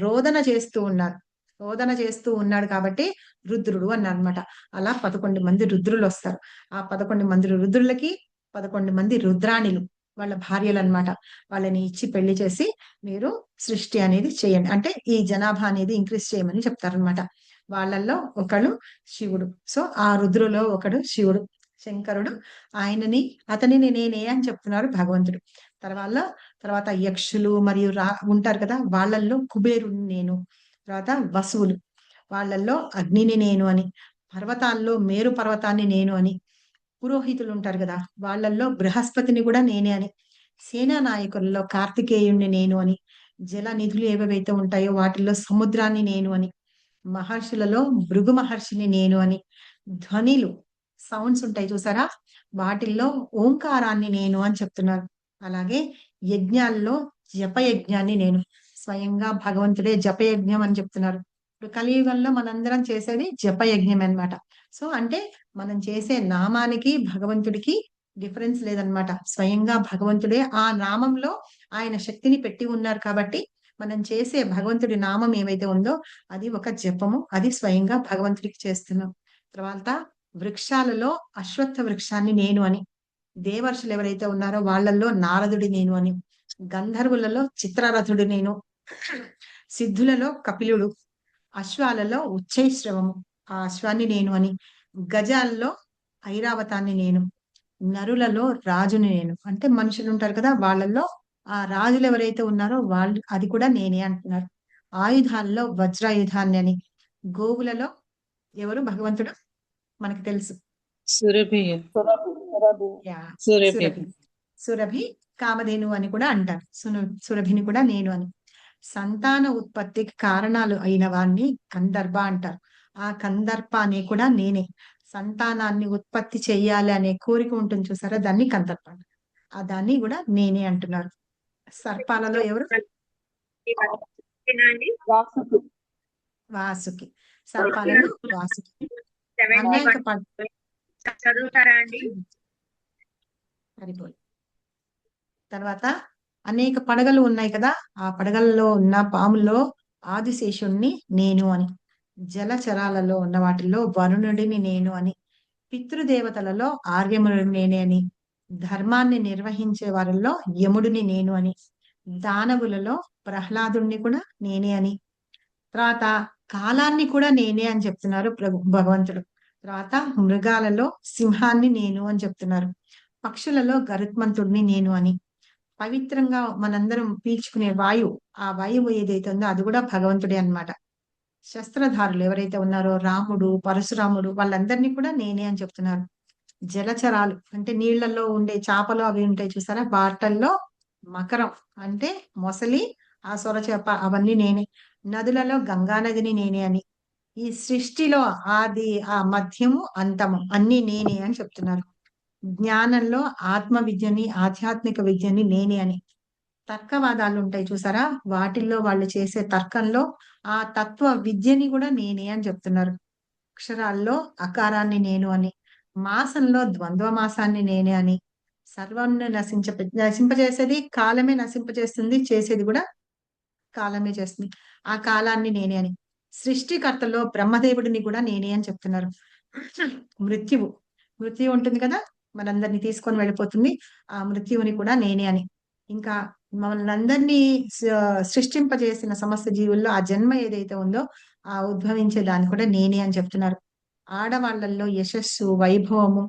Speaker 2: రోదన చేస్తూ ఉన్నారు. రోదన చేస్తూ ఉన్నాడు కాబట్టి రుద్రుడు అన్నమాట. అలా 11 మంది రుద్రులు వస్తారు. ఆ 11 మంది రుద్రులకి 11 మంది రుద్రాణిలు, వాళ్ళ భార్యలు అన్నమాట. వాళ్ళని ఇచ్చి పెళ్లి చేసి మీరు సృష్టి అనేది చేయండి అంటే, ఈ జనాభా అనేది ఇంక్రీజ్ చేయమని చెప్తారనమాట. వాళ్ళల్లో ఒకడు శివుడు. సో ఆ రుద్రులో ఒకడు శివుడు, శంకరుడు. అతనిని నేనే అని చెప్తున్నారు భగవంతుడు. తర్వాత యక్షులు మరియు ఉంటారు కదా, వాళ్ళల్లో కుబేరుని నేను. తర్వాత వసువులు, వాళ్ళల్లో అగ్నిని నేను అని. పర్వతాల్లో మేరు పర్వతాన్ని నేను అని. పురోహితులు ఉంటారు కదా, వాళ్ళల్లో బృహస్పతిని కూడా నేనే అని. సేనా నాయకులలో కార్తికేయుణ్ణి నేను అని. జల నిధులు ఏవైతే ఉంటాయో వాటిల్లో సముద్రాన్ని నేను అని. మహర్షులలో భృగు మహర్షిని నేను అని. ధ్వనిలు, సౌండ్స్ ఉంటాయి చూసారా, వాటిల్లో ఓంకారాన్ని నేను అని చెప్తున్నారు. అలాగే యజ్ఞాల్లో జపయజ్ఞాన్ని నేను, స్వయంగా భగవంతుడే జపయజ్ఞం అని చెప్తున్నారు. ఇప్పుడు కలియుగంలో మనందరం చేసేది జపయజ్ఞం అన్నమాట. సో అంటే మనం చేసే నామానికి భగవంతుడికి డిఫరెన్స్ లేదనమాట. స్వయంగా భగవంతుడే ఆ నామంలో ఆయన శక్తిని పెట్టి ఉన్నారు కాబట్టి మనం చేసే భగవంతుడి నామం ఏవైతే ఉందో అది ఒక జపము, అది స్వయంగా భగవంతుడికి చేస్తున్నాం. తర్వాత వృక్షాలలో అశ్వత్థ వృక్షాన్ని నేను అని. దేవర్షులు ఎవరైతే ఉన్నారో వాళ్ళల్లో నారదుడి నేను అని. గంధర్వులలో చిత్రరథుడు నేను. సిద్ధులలో కపిలుడు. అశ్వాలలో ఉచ్చైశ్రవము, ఆ అశ్వాన్ని నేను అని. గజాల్లో ఐరావతాన్ని నేను. నరులలో రాజుని నేను, అంటే మనుషులు ఉంటారు కదా, వాళ్ళల్లో ఆ రాజులు ఎవరైతే ఉన్నారో వాళ్ళు, అది కూడా నేనే అంటున్నారు. ఆయుధాల్లో వజ్రాయుధాన్ని అని. గోవులలో ఎవరు భగవంతుడు మనకు తెలుసు,
Speaker 6: సురభి
Speaker 2: యా,
Speaker 6: సురభి
Speaker 2: సురభి. సురభి కామధేను అని కూడా అంటారు. సురభిని కూడా నేను అని. సంతాన ఉత్పత్తికి కారణాలు అయిన వాడిని కందర్భ అంటారు. ఆ కందర్ప అనే కూడా నేనే. సంతానాన్ని ఉత్పత్తి చెయ్యాలి అనే కోరిక ఉంటుంది చూసారా, దాన్ని కందర్ప అంటారు. ఆ దాన్ని కూడా నేనే అంటున్నారు. సర్పాలలో ఎవరు?
Speaker 5: వాసుకి.
Speaker 2: వాసుకి. సర్పాలలో వాసుకి. అనేక
Speaker 8: చదువుతారా అండి?
Speaker 2: సరిపోయి తర్వాత అనేక పడగలు ఉన్నాయి కదా, ఆ పడగలలో ఉన్న పాముల్లో ఆదిశేషుణ్ణి నేను అని. జలచరాలలో ఉన్న వాటిల్లో వరుణుడిని నేను అని. పితృదేవతలలో ఆర్యముడు నేనే అని, ధర్మాన్ని నిర్వహించే వారిలో యముడిని నేను అని, దానవులలో ప్రహ్లాదుణ్ణి కూడా నేనే అని, తర్వాత కాలాన్ని కూడా నేనే అని చెప్తున్నారు భగవంతుడు. తర్వాత మృగాలలో సింహాన్ని నేను అని చెప్తున్నారు. పక్షులలో గరుత్మంతుడిని నేను అని, పవిత్రంగా మనందరం పీల్చుకునే వాయువు, ఆ వాయువు ఏదైతే ఉందో అది కూడా భగవంతుడే అన్నమాట. శస్త్రధారులు ఎవరైతే ఉన్నారో రాముడు, పరశురాముడు, వాళ్ళందరినీ కూడా నేనే అని చెప్తున్నారు. జలచరాలు అంటే నీళ్లలో ఉండే చేపలు అవి ఉంటాయి చూసారా, వాటల్లో మకరం అంటే మొసలి, ఆ సొరచేప అవన్నీ నేనే. నదులలో గంగా నదిని నేనే అని, ఈ సృష్టిలో ఆది, ఆ మధ్యము, అంతము అన్ని నేనే అని చెప్తున్నారు. జ్ఞానంలో ఆత్మ విద్యని, ఆధ్యాత్మిక విద్యని నేనే అని. తర్కవాదాలు ఉంటాయి చూసారా, వాటిల్లో వాళ్ళు చేసే తర్కంలో ఆ తత్వ విద్యని కూడా నేనే అని చెప్తున్నారు. అక్షరాల్లో అకారాన్ని నేను అని, మాసంలో ద్వంద్వ మాసాన్ని నేనే అని, సర్వాన్ని నశింపజేసేది కాలమే నశింపజేస్తుంది, చేసేది కూడా కాలమే చేస్తుంది, ఆ కాలాన్ని నేనే అని. సృష్టికర్తలో బ్రహ్మదేవుడిని కూడా నేనే అని చెప్తున్నారు. మృత్యువు మృత్యు ఉంటుంది కదా, మనందరినీ తీసుకొని వెళ్ళిపోతుంది, ఆ మృత్యువుని కూడా నేనే అని. ఇంకా మమ్మల్ని అందరినీ సృష్టింపజేసిన సమస్త జీవుల్లో ఆ జన్మ ఏదైతే ఉందో ఆ ఉద్భవించే దాన్ని కూడా నేనే అని చెప్తున్నారు. ఆడవాళ్లలో యశస్సు, వైభవము,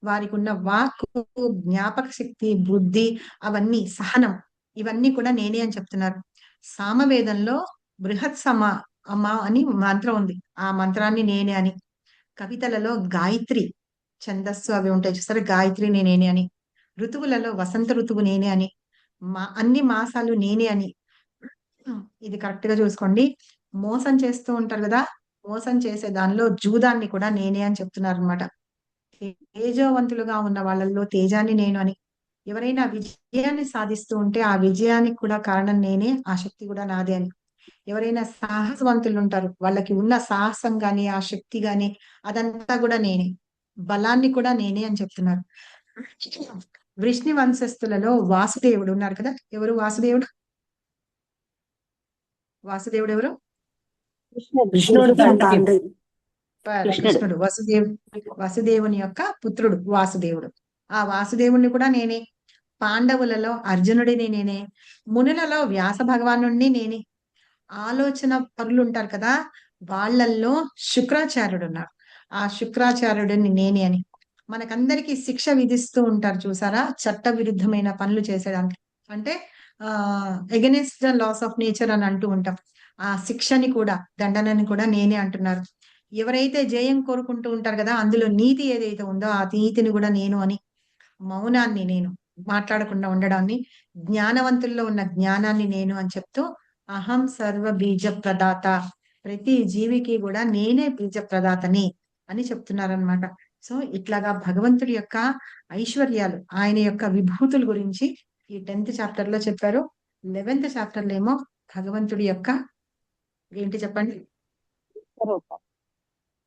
Speaker 2: వారికి ఉన్న వాక్కు, జ్ఞాపక శక్తి, బుద్ధి, అవన్నీ, సహనం, ఇవన్నీ కూడా నేనే అని చెప్తున్నారు. సామవేదంలో బృహత్ అమ్మ అని మంత్రం ఉంది, ఆ మంత్రాన్ని నేనే అని. కవితలలో గాయత్రి, ఛందస్సు అవి ఉంటాయి చూసారు, గాయత్రి నేనే అని. ఋతువులలో వసంత ఋతువు నేనే అని, అన్ని మాసాలు నేనే అని. ఇది కరెక్ట్ గా చూసుకోండి. మోసం చేస్తూ ఉంటారు కదా, మోసం చేసే దానిలో జూదాన్ని కూడా నేనే అని చెప్తున్నారు అనమాట. తేజవంతులుగా ఉన్న వాళ్ళల్లో తేజాన్ని నేను అని. ఎవరైనా విజయాన్ని సాధిస్తూ ఉంటే ఆ విజయానికి కూడా కారణం నేనే, ఆ శక్తి కూడా నాదే అని. ఎవరైనా సాహసవంతులు ఉంటారు, వాళ్ళకి ఉన్న సాహసం గాని, ఆ శక్తి గాని, అదంతా కూడా నేనే. బలాన్ని కూడా నేనే అని చెప్తున్నారు. వృష్ణి వంశస్థులలో వాసుదేవుడు ఉన్నారు కదా, ఎవరు వాసుదేవుడు? వాసుదేవుడు ఎవరు?
Speaker 5: కృష్ణుడు తండ్రి.
Speaker 2: కృష్ణుడు వసుదేవుని యొక్క పుత్రుడు వాసుదేవుడు. ఆ వాసుదేవుణ్ణి కూడా నేనే. పాండవులలో అర్జునుడిని నేనే. మునులలో వ్యాస భగవాను నేనే. ఆలోచన పరులు ఉంటారు కదా, వాళ్ళల్లో శుక్రాచార్యుడు ఉన్నారు, ఆ శుక్రాచార్యుడిని నేనే అని. మనకందరికి శిక్ష విధిస్తూ ఉంటారు చూసారా, చట్ట విరుద్ధమైన పనులు చేసేదానికి, అంటే against the laws of nature అని అంటూ ఉంటాం. ఆ శిక్షని కూడా, దండనని కూడా నేనే అంటున్నారు. ఎవరైతే జయం కోరుకుంటూ ఉంటారు కదా, అందులో నీతి ఏదైతే ఉందో ఆ నీతిని కూడా నేను అని. మౌనాన్ని నేను, మాట్లాడకుండా ఉండడాన్ని. జ్ఞానవంతుల్లో ఉన్న జ్ఞానాన్ని నేను అని చెప్తూ అహం సర్వ బీజ ప్రదాత, ప్రతి జీవికి కూడా నేనే బీజ ప్రదాతని అని చెప్తున్నారనమాట. సో ఇట్లాగా భగవంతుడి యొక్క ఐశ్వర్యాలు, ఆయన యొక్క విభూతుల గురించి ఈ 10th చాప్టర్ లో చెప్పారు. 11th చాప్టర్ లో ఏమో భగవంతుడి యొక్క ఏంటి చెప్పండి,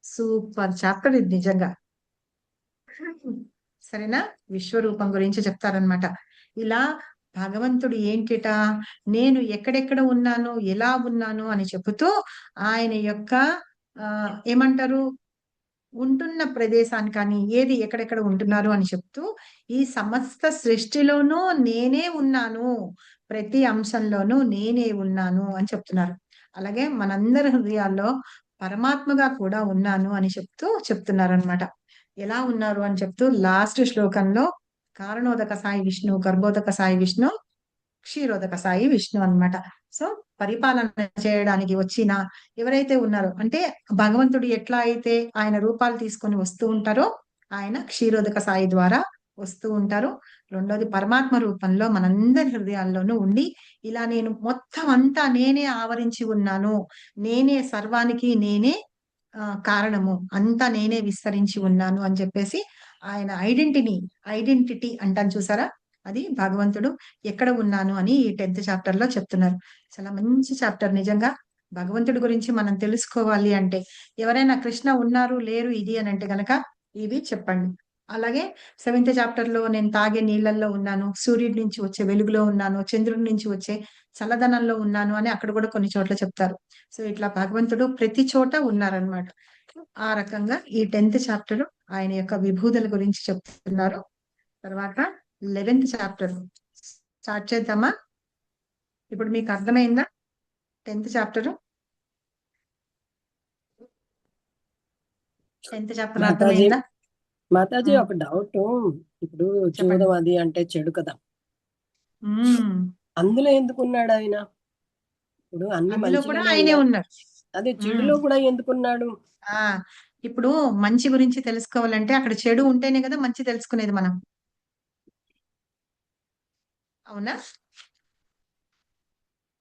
Speaker 2: సూపర్ చాప్టర్ ఇది నిజంగా. సరేనా, విశ్వరూపం గురించి చెప్తారనమాట. ఇలా భగవంతుడు ఏంటిట, నేను ఎక్కడెక్కడ ఉన్నాను, ఎలా ఉన్నాను అని చెబుతూ ఆయన యొక్క ఏమంటారు, ఉంటున్న ప్రదేశాన్ని కానీ, ఏది ఎక్కడెక్కడ ఉంటున్నారు అని చెప్తూ ఈ సమస్త సృష్టిలోనూ నేనే ఉన్నాను, ప్రతి అంశంలోనూ నేనే ఉన్నాను అని చెప్తున్నారు. అలాగే మనందరి హృదయాల్లో పరమాత్మగా కూడా ఉన్నాను అని చెప్తున్నారు అనమాట. ఎలా ఉన్నారు అని చెప్తూ లాస్ట్ శ్లోకంలో కారణోదక సాయి విష్ణు, గర్భోదక సాయి విష్ణు, క్షీరోదక సాయి విష్ణు అన్నమాట. సో పరిపాలన చేయడానికి వచ్చిన ఎవరైతే ఉన్నారో, అంటే భగవంతుడు ఎట్లా అయితే ఆయన రూపాలు తీసుకొని వస్తూ ఉంటారో, ఆయన క్షీరోదక సాయి ద్వారా వస్తూ ఉంటారు. రెండోది పరమాత్మ రూపంలో మనందరి హృదయాల్లోనూ ఉండి, ఇలా నేను మొత్తం అంతా నేనే ఆవరించి ఉన్నాను, నేనే సర్వానికి నేనే కారణము, అంతా నేనే విస్తరించి ఉన్నాను అని చెప్పేసి ఆయన ఐడెంటిటీ అంటాను చూసారా, అది భగవంతుడు ఎక్కడ ఉన్నాను అని ఈ 10th చాప్టర్ లో చెప్తున్నారు. చాలా మంచి చాప్టర్ నిజంగా. భగవంతుడి గురించి మనం తెలుసుకోవాలి అంటే, ఎవరైనా కృష్ణ ఉన్నారు లేరు ఇది అని అంటే గనక ఇవి చెప్పండి. అలాగే 7th చాప్టర్ లో నేను తాగే నీళ్లలో ఉన్నాను, సూర్యుడి నుంచి వచ్చే వెలుగులో ఉన్నాను, చంద్రుడి నుంచి వచ్చే చల్లదనంలో ఉన్నాను అని అక్కడ కూడా కొన్ని చోట్ల చెప్తారు. సో ఇట్లా భగవంతుడు ప్రతి చోట ఉన్నారనమాట. ఆ రకంగా ఈ 10th చాప్టర్ ఆయన యొక్క విభూతుల గురించి చెప్తున్నారు. తర్వాత 11th చాప్టర్ స్టార్ట్ చేద్దామా? ఇప్పుడు మీకు అర్థమైందా 10th chapter? 10th chapter
Speaker 5: Mataji
Speaker 2: అర్థమైందా?
Speaker 5: మాతాజీ ఒక డౌట్. ఇప్పుడు
Speaker 2: చెప్పండి.
Speaker 5: జూదం అది అంటే చెడు కదా,
Speaker 2: ఉమ్,
Speaker 5: అందులో ఎందుకున్నాడు ఆయన? ఇప్పుడు అన్ని
Speaker 2: అందులో కూడా
Speaker 5: మంచిగానే
Speaker 2: ఆయనే
Speaker 5: ఉన్నాయి,
Speaker 2: ఉన్నారు.
Speaker 5: అదే చెడులో కూడా ఎందుకున్నాడు?
Speaker 2: ఆ ఇప్పుడు మంచి గురించి తెలుసుకోవాలంటే అక్కడ చెడు ఉంటేనే కదా మంచి తెలుసుకునేది మనం. అవునా?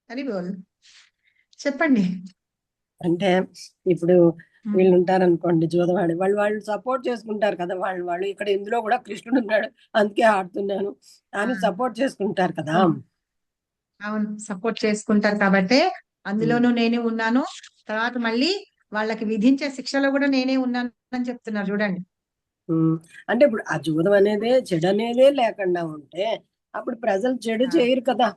Speaker 2: అని బోల్ చెప్పండి.
Speaker 5: అంటే ఇప్పుడు వీళ్ళు ఉంటారు అనుకోండి జూదవాడి, వాళ్ళు సపోర్ట్ చేసుకుంటారు కదా, వాళ్ళు ఇక్కడ ఇందులో కూడా కృష్ణుడు ఉన్నాడు అందుకే ఆడుతున్నాను అని సపోర్ట్ చేసుకుంటారు కదా.
Speaker 2: అవును, సపోర్ట్ చేసుకుంటారు కాబట్టి అందులోనూ నేనే ఉన్నాను. తర్వాత మళ్ళీ వాళ్ళకి విధించే శిక్షలో కూడా నేనే ఉన్నాను అని చెప్తున్నారు చూడండి.
Speaker 5: అంటే ఇప్పుడు ఆ జూదం అనేదే చెడు అనేదే లేకుండా ఉంటే అప్పుడు ప్రజలు చెడు చేయరు కదా.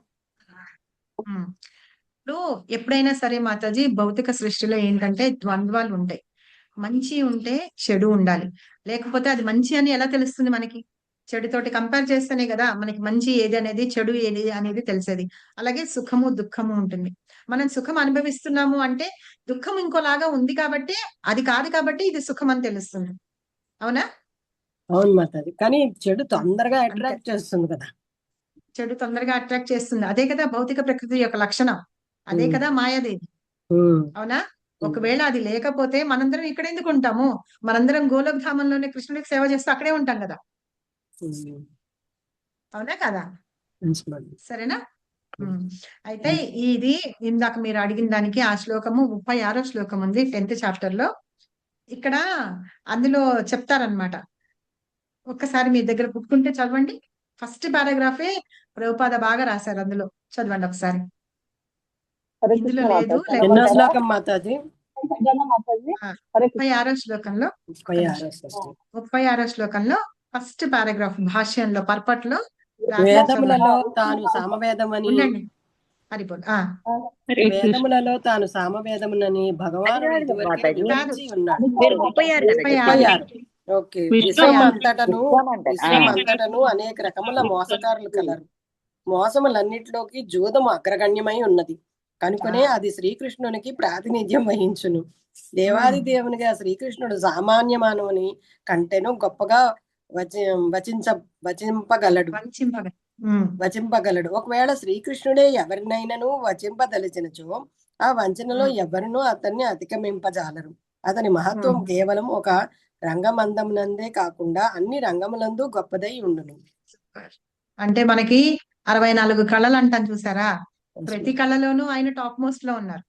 Speaker 2: ఇప్పుడు ఎప్పుడైనా సరే మాతాజీ భౌతిక సృష్టిలో ఏంటంటే ద్వంద్వాలు ఉంటాయి. మంచి ఉంటే చెడు ఉండాలి, లేకపోతే అది మంచి అని ఎలా తెలుస్తుంది మనకి? చెడుతోటి కంపేర్ చేస్తేనే కదా మనకి మంచి ఏది అనేది చెడు ఏది అనేది తెలిసేది. అలాగే సుఖము దుఃఖము ఉంటుంది. మనం సుఖం అనుభవిస్తున్నాము అంటే దుఃఖం ఇంకోలాగా ఉంది కాబట్టి, అది కాదు కాబట్టి ఇది సుఖం అని తెలుస్తుంది. అవునా?
Speaker 5: అవును మాతాజీ, కానీ చెడు తొందరగా
Speaker 2: అంతే,
Speaker 5: అట్రాక్ట్ చేస్తుంది కదా.
Speaker 2: చెడు తొందరగా అట్రాక్ట్ చేస్తుంది. అదే కదా భౌతిక ప్రకృతి యొక్క లక్షణం. అదే కదా మాయాదేవి. అవునా? ఒకవేళ అది లేకపోతే మనందరం ఇక్కడ ఎందుకు ఉంటాము? మనందరం గోలోక ధామంలోనే కృష్ణుడికి సేవ చేస్తూ అక్కడే ఉంటాం కదా. అవునా కదా? సరేనా? అయితే ఇది ఇందాక మీరు అడిగిన దానికి ఆ శ్లోకము 36వ శ్లోకం ఉంది 10th చాప్టర్ లో. ఇక్కడ అందులో చెప్తారనమాట. ఒక్కసారి మీ దగ్గర బుక్ ఉంటే చదవండి. ఫస్ట్ పారాగ్రాఫే ప్రభుపాద బాగా రాశారు, అందులో చదవండి ఒకసారి. ఇందులో లేదు,
Speaker 5: ఎన్నో శ్లోకం మాతాజీ?
Speaker 2: 36వ శ్లోకంలో 36వ శ్లోకంలో ఫస్ట్ పారాగ్రాఫ్ భాష్యంలో పర్పట్లో
Speaker 5: వేదములలో తాను సామవేదమని
Speaker 2: ఉండండి. హరిపోల్
Speaker 5: వేదములలో తాను సామవేదమునని భగవానుడు ఇదివరకే వివరించి ఉన్నాడు.
Speaker 7: 36.
Speaker 5: ఓకే. విశ్వమంతటను అనేక రకముల మోసకారులు కలరు. మోసములన్నిటిలోకి జూదము అగ్రగణ్యమై ఉన్నది కనుకనే అది శ్రీకృష్ణునికి ప్రాతినిధ్యం వహించును. దేవాది దేవునిగా శ్రీకృష్ణుడు సామాన్య మానవుని కంటేను గొప్పగా వచింపగలడు. ఒకవేళ శ్రీకృష్ణుడే ఎవరినైనాను వచింపదలిచినచో ఆ వంచనలో ఎవరినూ అతన్ని అధిగమింపజాలరు. అతని మహత్వం కేవలం ఒక రంగమందమునందే కాకుండా అన్ని రంగములందు గొప్పదై ఉండును.
Speaker 2: అంటే మనకి 64 కళలు అంటాం చూసారా? ప్రతి కళలోనూ ఆయన టాప్ మోస్ట్ లో ఉన్నారు.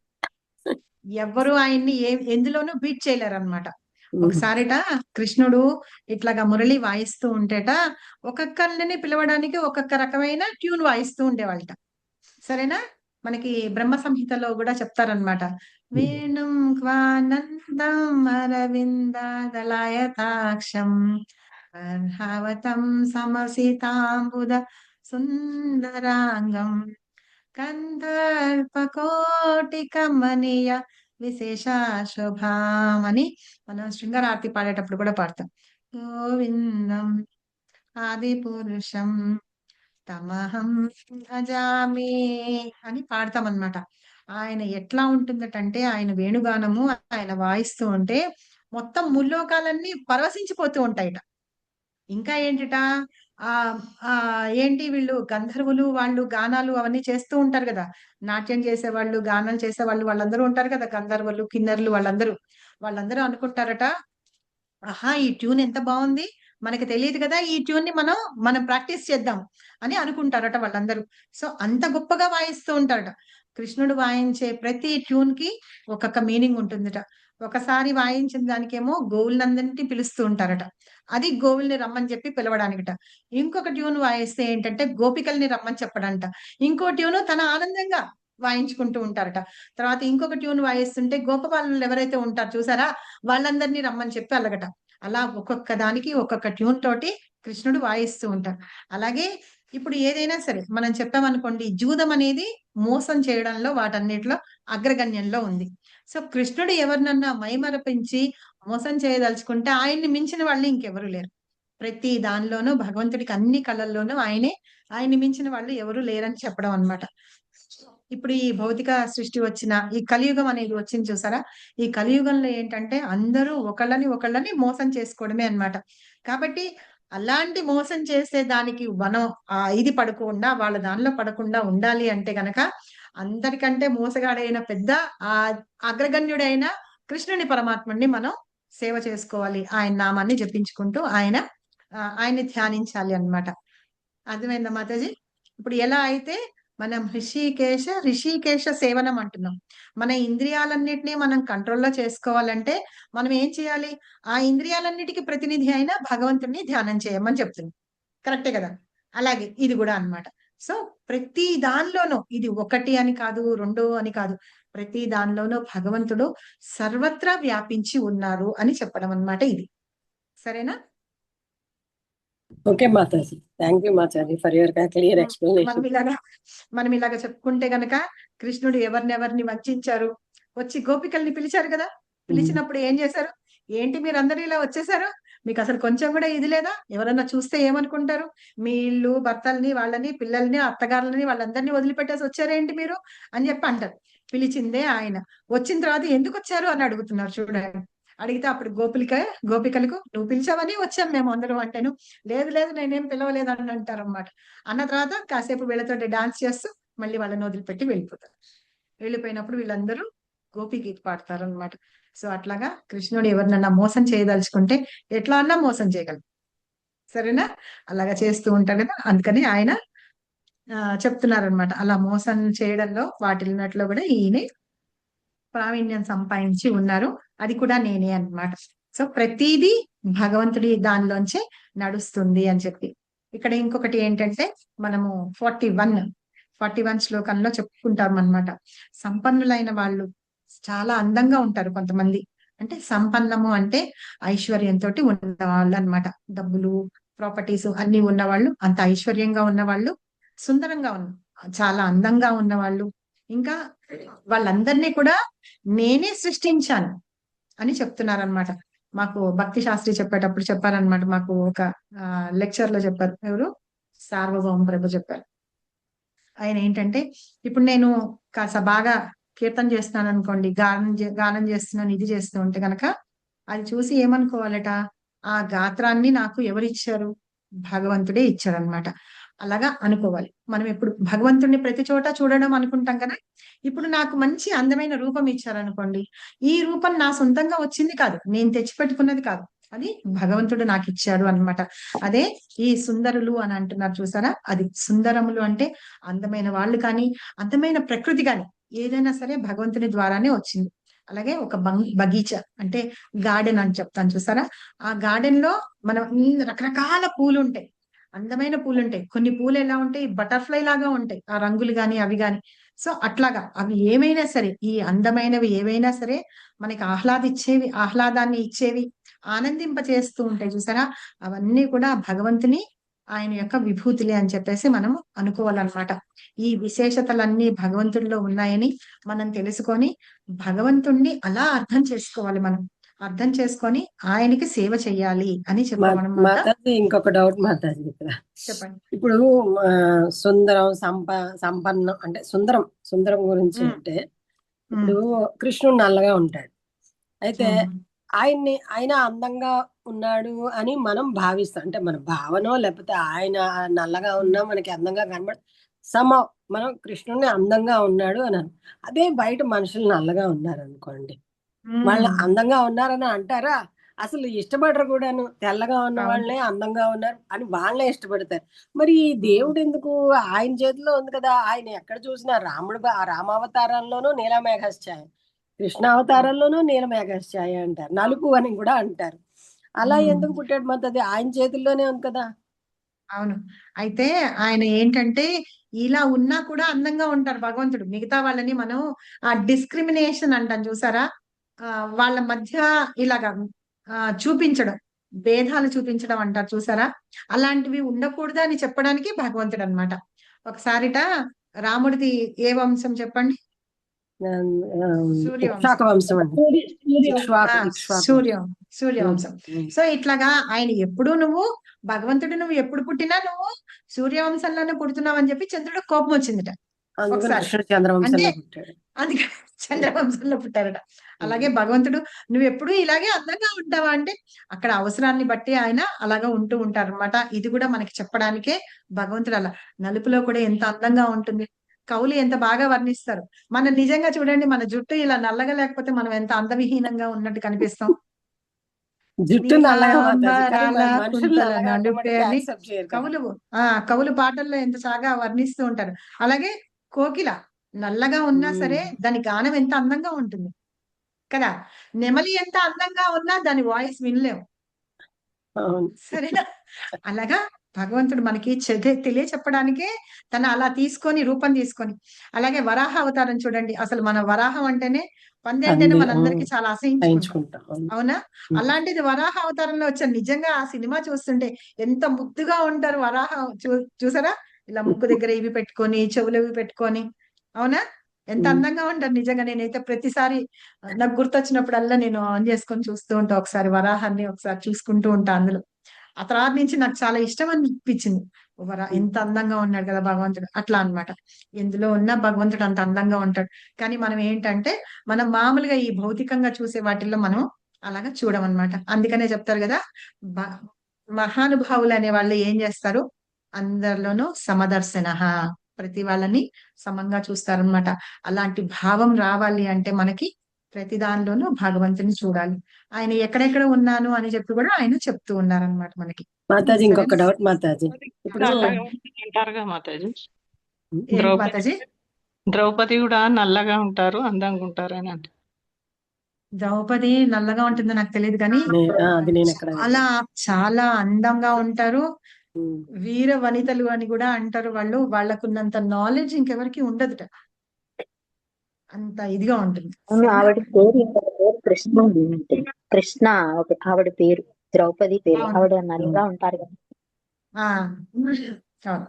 Speaker 2: ఎవ్వరు ఆయన్ని ఎందులోనూ బీట్ చేయలేరు అనమాట. ఒకసారిట కృష్ణుడు ఇట్లాగా మురళి వాయిస్తూ ఉంటేట ఒక్కొక్కరిని పిలవడానికి ఒక్కొక్క రకమైన ట్యూన్ వాయిస్తూ ఉండేవాళ్ళట. సరేనా? మనకి బ్రహ్మ సంహితలో కూడా చెప్తారనమాట. వేణుం క్వానందం అరవిందదలాయతాక్షం అర్హవతం సమసితాంబుద సుందరాంగం కందర్పకోటి కమనీయ విశేష శోభాం అని మనం శృంగారార్తి పాడేటప్పుడు కూడా పాడతాం. గోవిందం ఆది పురుషం తమహం భజామి అని పాడతాం అన్నమాట. ఆయన ఎట్లా ఉంటుందటంటే ఆయన వేణుగానము ఆయన వాయిస్తూ ఉంటే మొత్తం ముల్లోకాలన్నీ పరవశించిపోతూ ఉంటాయట. ఇంకా ఏంటిట ఆ ఆ ఏంటి వీళ్ళు గంధర్వులు వాళ్ళు గానాలు అవన్నీ చేస్తూ ఉంటారు కదా, నాట్యం చేసేవాళ్ళు గానాలు చేసేవాళ్ళు వాళ్ళందరూ ఉంటారు కదా, గంధర్వులు కిన్నెర్లు వాళ్ళందరూ అనుకుంటారట, ఆహా ఈ ట్యూన్ ఎంత బాగుంది, మనకి తెలియదు కదా ఈ ట్యూన్ ని మనం ప్రాక్టీస్ చేద్దాం అని అనుకుంటారట వాళ్ళందరూ. సో అంత గొప్పగా వాయిస్తూ ఉంటారట. కృష్ణుడు వాయించే ప్రతి ట్యూన్ కి ఒక్కొక్క మీనింగ్ ఉంటుందట. ఒకసారి వాయించిన దానికేమో గోవులందరినీ పిలుస్తూ ఉంటారట, అది గోవుల్ని రమ్మని చెప్పి పిలవడానికట. ఇంకొక ట్యూన్ వాయిస్తే ఏంటంటే గోపికల్ని రమ్మని చెప్పడంట. ఇంకో ట్యూన్ తన ఆనందంగా వాయించుకుంటూ ఉంటారట. తర్వాత ఇంకొక ట్యూన్ వాయిస్తుంటే గోపబాలు ఎవరైతే ఉంటారు చూసారా వాళ్ళందరినీ రమ్మని చెప్పి అలగట. అలా ఒక్కొక్క దానికి ఒక్కొక్క ట్యూన్ తోటి కృష్ణుడు వాయిస్తూ ఉంటారు. అలాగే ఇప్పుడు ఏదైనా సరే మనం చెప్పామనుకోండి, జూదం అనేది మోసం చేయడంలో వాటన్నిటిలో అగ్రగణ్యంలో ఉంది. సో కృష్ణుడు ఎవరినన్నా మైమరపించి మోసం చేయదలుచుకుంటే ఆయన్ని మించిన వాళ్ళు ఇంకెవరు లేరు. ప్రతి దానిలోనూ భగవంతుడికి అన్ని కళల్లోనూ ఆయన్ని మించిన వాళ్ళు ఎవరు లేరని చెప్పడం అన్నమాట. ఇప్పుడు ఈ భౌతిక సృష్టి వచ్చిన ఈ కలియుగం అనేది వచ్చింది చూసారా? ఈ కలియుగంలో ఏంటంటే అందరూ ఒకళ్ళని మోసం చేసుకోవడమే అన్నమాట. కాబట్టి అలాంటి మోసం చేసే దానికి మనం ఇది పడకుండా వాళ్ళ దానిలో పడకుండా ఉండాలి అంటే గనక అందరికంటే మోసగాడైన పెద్ద ఆ అగ్రగణ్యుడైన కృష్ణుని పరమాత్ముడిని మనం సేవ చేసుకోవాలి. ఆయన నామాన్ని జపించుకుంటూ ఆయన్ని ధ్యానించాలి అన్నమాట. అర్థమైందా మాతాజీ? ఇప్పుడు ఎలా అయితే మనం ఋషికేశ సేవనం అంటున్నాం. మన ఇంద్రియాలన్నిటినీ మనం కంట్రోల్లో చేసుకోవాలంటే మనం ఏం చేయాలి? ఆ ఇంద్రియాలన్నిటికీ ప్రతినిధి అయిన భగవంతుడిని ధ్యానం చేయమని చెప్తుంది. కరెక్టే కదా? అలాగే ఇది కూడా అన్నమాట. సో ప్రతి దానిలోనూ ఇది ఒకటి అని కాదు, రెండు అని కాదు, ప్రతి దానిలోనూ భగవంతుడు సర్వత్రా వ్యాపించి ఉన్నారు అని చెప్పడం అన్నమాట ఇది. సరేనా?
Speaker 5: Okay Mataji, thank you Mataji for your clear explanation.
Speaker 2: మనం ఇలాగా చెప్పుకుంటే గనక కృష్ణుడు ఎవరినెవరిని వంచారు? వచ్చి గోపికల్ని పిలిచారు కదా. పిలిచినప్పుడు ఏం చేశారు? ఏంటి మీరందరూ ఇలా వచ్చేసారు? మీకు అసలు కొంచెం కూడా ఇది లేదా? ఎవరన్నా చూస్తే ఏమనుకుంటారు? మీ ఇల్లు, భర్తల్ని, వాళ్ళని, పిల్లల్ని, అత్తగారులని వాళ్ళందరినీ వదిలిపెట్టేసి వచ్చారేంటి మీరు అని చెప్పి అంటారు. పిలిచిందే ఆయన. వచ్చిన తర్వాత ఎందుకు వచ్చారు అని అడుగుతున్నారు చూడండి. అడిగితే అప్పుడు గోపికలకు నువ్వు పిలిచావని వచ్చాం మేము అందరం అంటేను, లేదు లేదు నేనేం పిలవలేదు అని అంటారు అన్నమాట. అన్న తర్వాత కాసేపు వీళ్ళతో డాన్స్ చేస్తూ మళ్ళీ వాళ్ళని వదిలిపెట్టి వెళ్ళిపోతారు. వెళ్ళిపోయినప్పుడు వీళ్ళందరూ గోపి గీత పాడతారు అనమాట. సో అట్లాగా కృష్ణుడు ఎవరినన్నా మోసం చేయదలుచుకుంటే ఎట్లా అన్నా మోసం చేయగలరు. సరేనా? అలాగా చేస్తూ ఉంటారు కదా. అందుకని ఆయన చెప్తున్నారనమాట. అలా మోసం చేయడంలో వాటిల్లో కూడా ఈయన ప్రావీణ్యం సంపాదించి ఉన్నారు. అది కూడా నేనే అన్నమాట. సో ప్రతిదీ భగవంతుడి దానిలోంచే నడుస్తుంది అని చెప్పి. ఇక్కడ ఇంకొకటి ఏంటంటే మనము 41 శ్లోకంలో చెప్పుకుంటాం అన్నమాట. సంపన్నులైన వాళ్ళు చాలా అందంగా ఉంటారు కొంతమంది. అంటే సంపన్నము అంటే ఐశ్వర్యంతో ఉన్న వాళ్ళు అన్నమాట. డబ్బులు, ప్రాపర్టీస్ అన్ని ఉన్నవాళ్ళు, అంత ఐశ్వర్యంగా ఉన్నవాళ్ళు, సుందరంగా చాలా అందంగా ఉన్నవాళ్ళు, ఇంకా వాళ్ళందరినీ కూడా నేనే సృష్టించాను అని చెప్తున్నారనమాట. మాకు భక్తి శాస్త్రి చెప్పేటప్పుడు చెప్పారనమాట. మాకు ఒక లెక్చర్ లో చెప్పారు. ఎవరు? సార్వభౌమ ప్రభు చెప్పారు. ఆయన ఏంటంటే, ఇప్పుడు నేను కాస్త బాగా కీర్తన చేస్తున్నాను అనుకోండి, గానం చేస్తున్నాను, ఇది చేస్తూ ఉంటే గనక అది చూసి ఏమనుకోవాలట? ఆ గాత్రాన్ని నాకు ఎవరిచ్చారు? భగవంతుడే ఇచ్చారనమాట. అలాగా అనుకోవాలి. మనం ఎప్పుడు భగవంతుడిని ప్రతి చోట చూడడం అనుకుంటాం కదా. ఇప్పుడు నాకు మంచి అందమైన రూపం ఇచ్చారనుకోండి, ఈ రూపం నా సొంతంగా వచ్చింది కాదు, నేను తెచ్చిపెట్టుకున్నది కాదు, అది భగవంతుడు నాకు ఇచ్చాడు అన్నమాట. అదే ఈ సుందరులు అని అంటున్నారు చూసారా? అది సుందరములు అంటే అందమైన వాళ్ళు కానీ, అందమైన ప్రకృతి కానీ ఏదైనా సరే భగవంతుని ద్వారానే వచ్చింది. అలాగే ఒక బగీచా అంటే గార్డెన్ అని చెప్తాను చూసారా? ఆ గార్డెన్ లో మనం రకరకాల పూలు ఉంటాయి, అందమైన పూలు ఉంటాయి. కొన్ని పూలు ఎలా ఉంటాయి? బటర్ఫ్లై లాగా ఉంటాయి, ఆ రంగులు గాని అవి గాని. సో అట్లాగా అవి ఏమైనా సరే, ఈ అందమైనవి ఏవైనా సరే మనకి ఆహ్లాదాన్ని ఇచ్చేవి, ఆనందింప చేస్తూ ఉంటాయి చూసారా? అవన్నీ కూడా భగవంతుని ఆయన యొక్క విభూతులే అని చెప్పేసి మనం అనుకోవాలన్నమాట. ఈ విశేషతలన్నీ భగవంతుడిలో ఉన్నాయని మనం తెలుసుకొని భగవంతుణ్ణి అలా అర్థం చేసుకోవాలి. మనం అర్థం చేసుకొని ఆయనకి సేవ చెయ్యాలి అని చెప్పామన్నమాట.
Speaker 5: మాతాజీ ఇంకొక డౌట్ మాతాజీ ఇక్కడ.
Speaker 2: చెప్పండి.
Speaker 5: ఇప్పుడు సుందరం సంపన్నం అంటే సుందరం గురించి అంటే, ఇప్పుడు కృష్ణుడు నల్లగా ఉంటాడు. అయితే ఆయన అందంగా ఉన్నాడు అని మనం భావిస్తాం. అంటే మన భావనో లేకపోతే ఆయన నల్లగా ఉన్నా మనకి అందంగా మనం కృష్ణుడిని అందంగా ఉన్నాడు అని. అదే బయట మనుషులు నల్లగా ఉన్నారు అనుకోండి, వాళ్ళు అందంగా ఉన్నారని అంటారా? అసలు ఇష్టపడరు కూడాను. తెల్లగా ఉన్న వాళ్ళే అందంగా ఉన్నారు అని వాళ్ళే ఇష్టపడతారు. మరి ఈ దేవుడు ఎందుకు? ఆయన చేతిలో ఉంది కదా. ఆయన ఎక్కడ చూసినా రామావతారంలోనూ నీలమేఘశ్చాయ, కృష్ణ అవతారంలోనూ నీలమేఘశ్చాయ అంటారు, నలుపు అని కూడా అంటారు. అలా ఎందుకు పుట్టాడు? మాతది ఆయన చేతుల్లోనే ఉంది కదా.
Speaker 2: అవును. అయితే ఆయన ఏంటంటే ఇలా ఉన్నా కూడా అందంగా ఉంటారు భగవంతుడు. మిగతా వాళ్ళని మనం ఆ డిస్క్రిమినేషన్ అంటాం చూసారా? వాళ్ళ మధ్య ఇలాగా చూపించడం, భేదాలు చూపించడం అంటారు చూసారా, అలాంటివి ఉండకూడదు అని చెప్పడానికి భగవంతుడు అన్నమాట. ఒకసారిట రాముడిది ఏ వంశం చెప్పండి? సూర్యవంశం.
Speaker 5: ఇక్ష్వాకు వంశం అండి.
Speaker 2: ఆ,
Speaker 5: ఇక్ష్వాకు.
Speaker 2: సూర్యవంశం. సో ఇట్లాగా ఆయన ఎప్పుడు భగవంతుడు నువ్వు ఎప్పుడు పుట్టినా నువ్వు సూర్యవంశంలోనే పుడుతున్నావు అని చెప్పి చంద్రుడు కోపం వచ్చిందిట
Speaker 5: అందుకని
Speaker 2: ఒకసారి.
Speaker 5: కృష్ణుడు చంద్రవంశంలో
Speaker 2: అంటే
Speaker 5: పుట్టాడు.
Speaker 2: అందుకే చంద్రవంశంలో పుట్టారట. అలాగే భగవంతుడు నువ్వు ఎప్పుడు ఇలాగే అందంగా ఉంటావా అంటే అక్కడ అవసరాన్ని బట్టి ఆయన అలాగా ఉంటూ ఉంటారన్నమాట. ఇది కూడా మనకి చెప్పడానికే భగవంతుడు అలా. నలుపులో కూడా ఎంత అందంగా ఉంటుంది, కవులు ఎంత బాగా వర్ణిస్తారు. మనం నిజంగా చూడండి, మన జుట్టు ఇలా నల్లగా లేకపోతే మనం ఎంత అందవిహీనంగా ఉన్నట్టు కనిపిస్తాం.
Speaker 5: జుట్టు నల్లగా మాతాజీ, కానీ
Speaker 2: నీలాంబరాల
Speaker 5: మనుషులు
Speaker 2: కుంతల
Speaker 5: నల్లగా అంటే
Speaker 2: నలుపే
Speaker 5: మటుకు
Speaker 2: అని
Speaker 5: యాక్సెప్ట్ చేయరు కదా.
Speaker 2: కవులు పాటల్లో ఎంత బాగా వర్ణిస్తూ ఉంటారు. అలాగే కోకిల నల్లగా ఉన్నా సరే దాని గానం ఎంత అందంగా ఉంటుంది కదా. నెమలి ఎంత అందంగా ఉన్నా దాని వాయిస్ వినలేము,
Speaker 5: అవును.
Speaker 2: సరేనా? అలాగా భగవంతుడు మనకి తెలియచెప్పడానికే తను అలా రూపం తీసుకొని. అలాగే వరాహ అవతారం చూడండి, అసలు మన వరాహం అంటేనే పంది అంటేనే మనందరికి చాలా అసహించుకుంటాం,
Speaker 5: అసహించుకుంటాం. అవును.
Speaker 2: అవునా? అలాంటిది వరాహ అవతారంలో వచ్చారు. నిజంగా ఆ సినిమా చూస్తుంటే ఎంత ముద్దుగా ఉంటారు వరాహ. చూసారా, ఇలా ముక్కు దగ్గర ఇవి పెట్టుకొని, చెవులు ఇవి పెట్టుకొని, అవునా? ఎంత అందంగా ఉంటారు నిజంగా. నేనైతే ప్రతిసారి నాకు గుర్తొచ్చినప్పుడల్లా నేను ఆన్ చేసుకొని చూస్తూ ఉంటా, ఒకసారి వరాహాన్ని ఒకసారి చూసుకుంటూ ఉంటా అందులో. ఆ తర్వాత నుంచి నాకు చాలా ఇష్టం అనిపించింది. ఎంత అందంగా ఉన్నాడు కదా భగవంతుడు, అట్లా అన్నమాట. ఎందులో ఉన్నా భగవంతుడు అంత అందంగా ఉంటాడు. కానీ మనం ఏంటంటే మనం మామూలుగా ఈ భౌతికంగా చూసే వాటిల్లో మనం అలాగా చూడమన్నమాట. అందుకనే చెప్తారు కదా, బ- మహానుభావులు అనే వాళ్ళు ఏం చేస్తారు, అందరిలోనూ సమదర్శన, ప్రతి వాళ్ళని సమంగా చూస్తారనమాట. అలాంటి భావం రావాలి అంటే మనకి ప్రతి దానిలోనూ భగవంతుని చూడాలి. ఆయన ఎక్కడెక్కడ ఉన్నాను అని చెప్పి కూడా ఆయన చెప్తూ ఉన్నారనమాట మనకి.
Speaker 5: మాతాజీ ఇంకొక
Speaker 2: సరేనా?
Speaker 5: డౌట్ మాతాజీ. ఇప్పుడు
Speaker 6: నల్లగా అంటారుగా మాతాజీ.
Speaker 2: ఏంటి
Speaker 6: ద్రౌపది
Speaker 2: మాతాజీ?
Speaker 6: ద్రౌపది కూడా నల్లగా ఉంటారు, అందంగా ఉంటారు అని అంటారు.
Speaker 2: ద్రౌపది నల్లగా ఉంటుందో నాకు తెలియదు కానీ
Speaker 5: అది నేను ఎక్కడ
Speaker 2: చాలా చాలా అందంగా ఉంటారు.
Speaker 5: ఉమ్.
Speaker 2: వీర వనితలు అని కూడా అంటారు వాళ్ళు. వాళ్ళకున్నంత నాలెడ్జ్ ఇంకెవరికి ఉండదుట, అంత ఇదిగా ఉంటుంది.
Speaker 3: అవును, ఆవిడ పేరు ఇంకొక పేరు కృష్ణ ఉంది అంటే. కృష్ణ ఆవిడ పేరు, ద్రౌపది పేరు.
Speaker 2: అవును.
Speaker 3: ఆవిడ నల్లగా ఉంటారు కదా.
Speaker 2: ఆ అవును.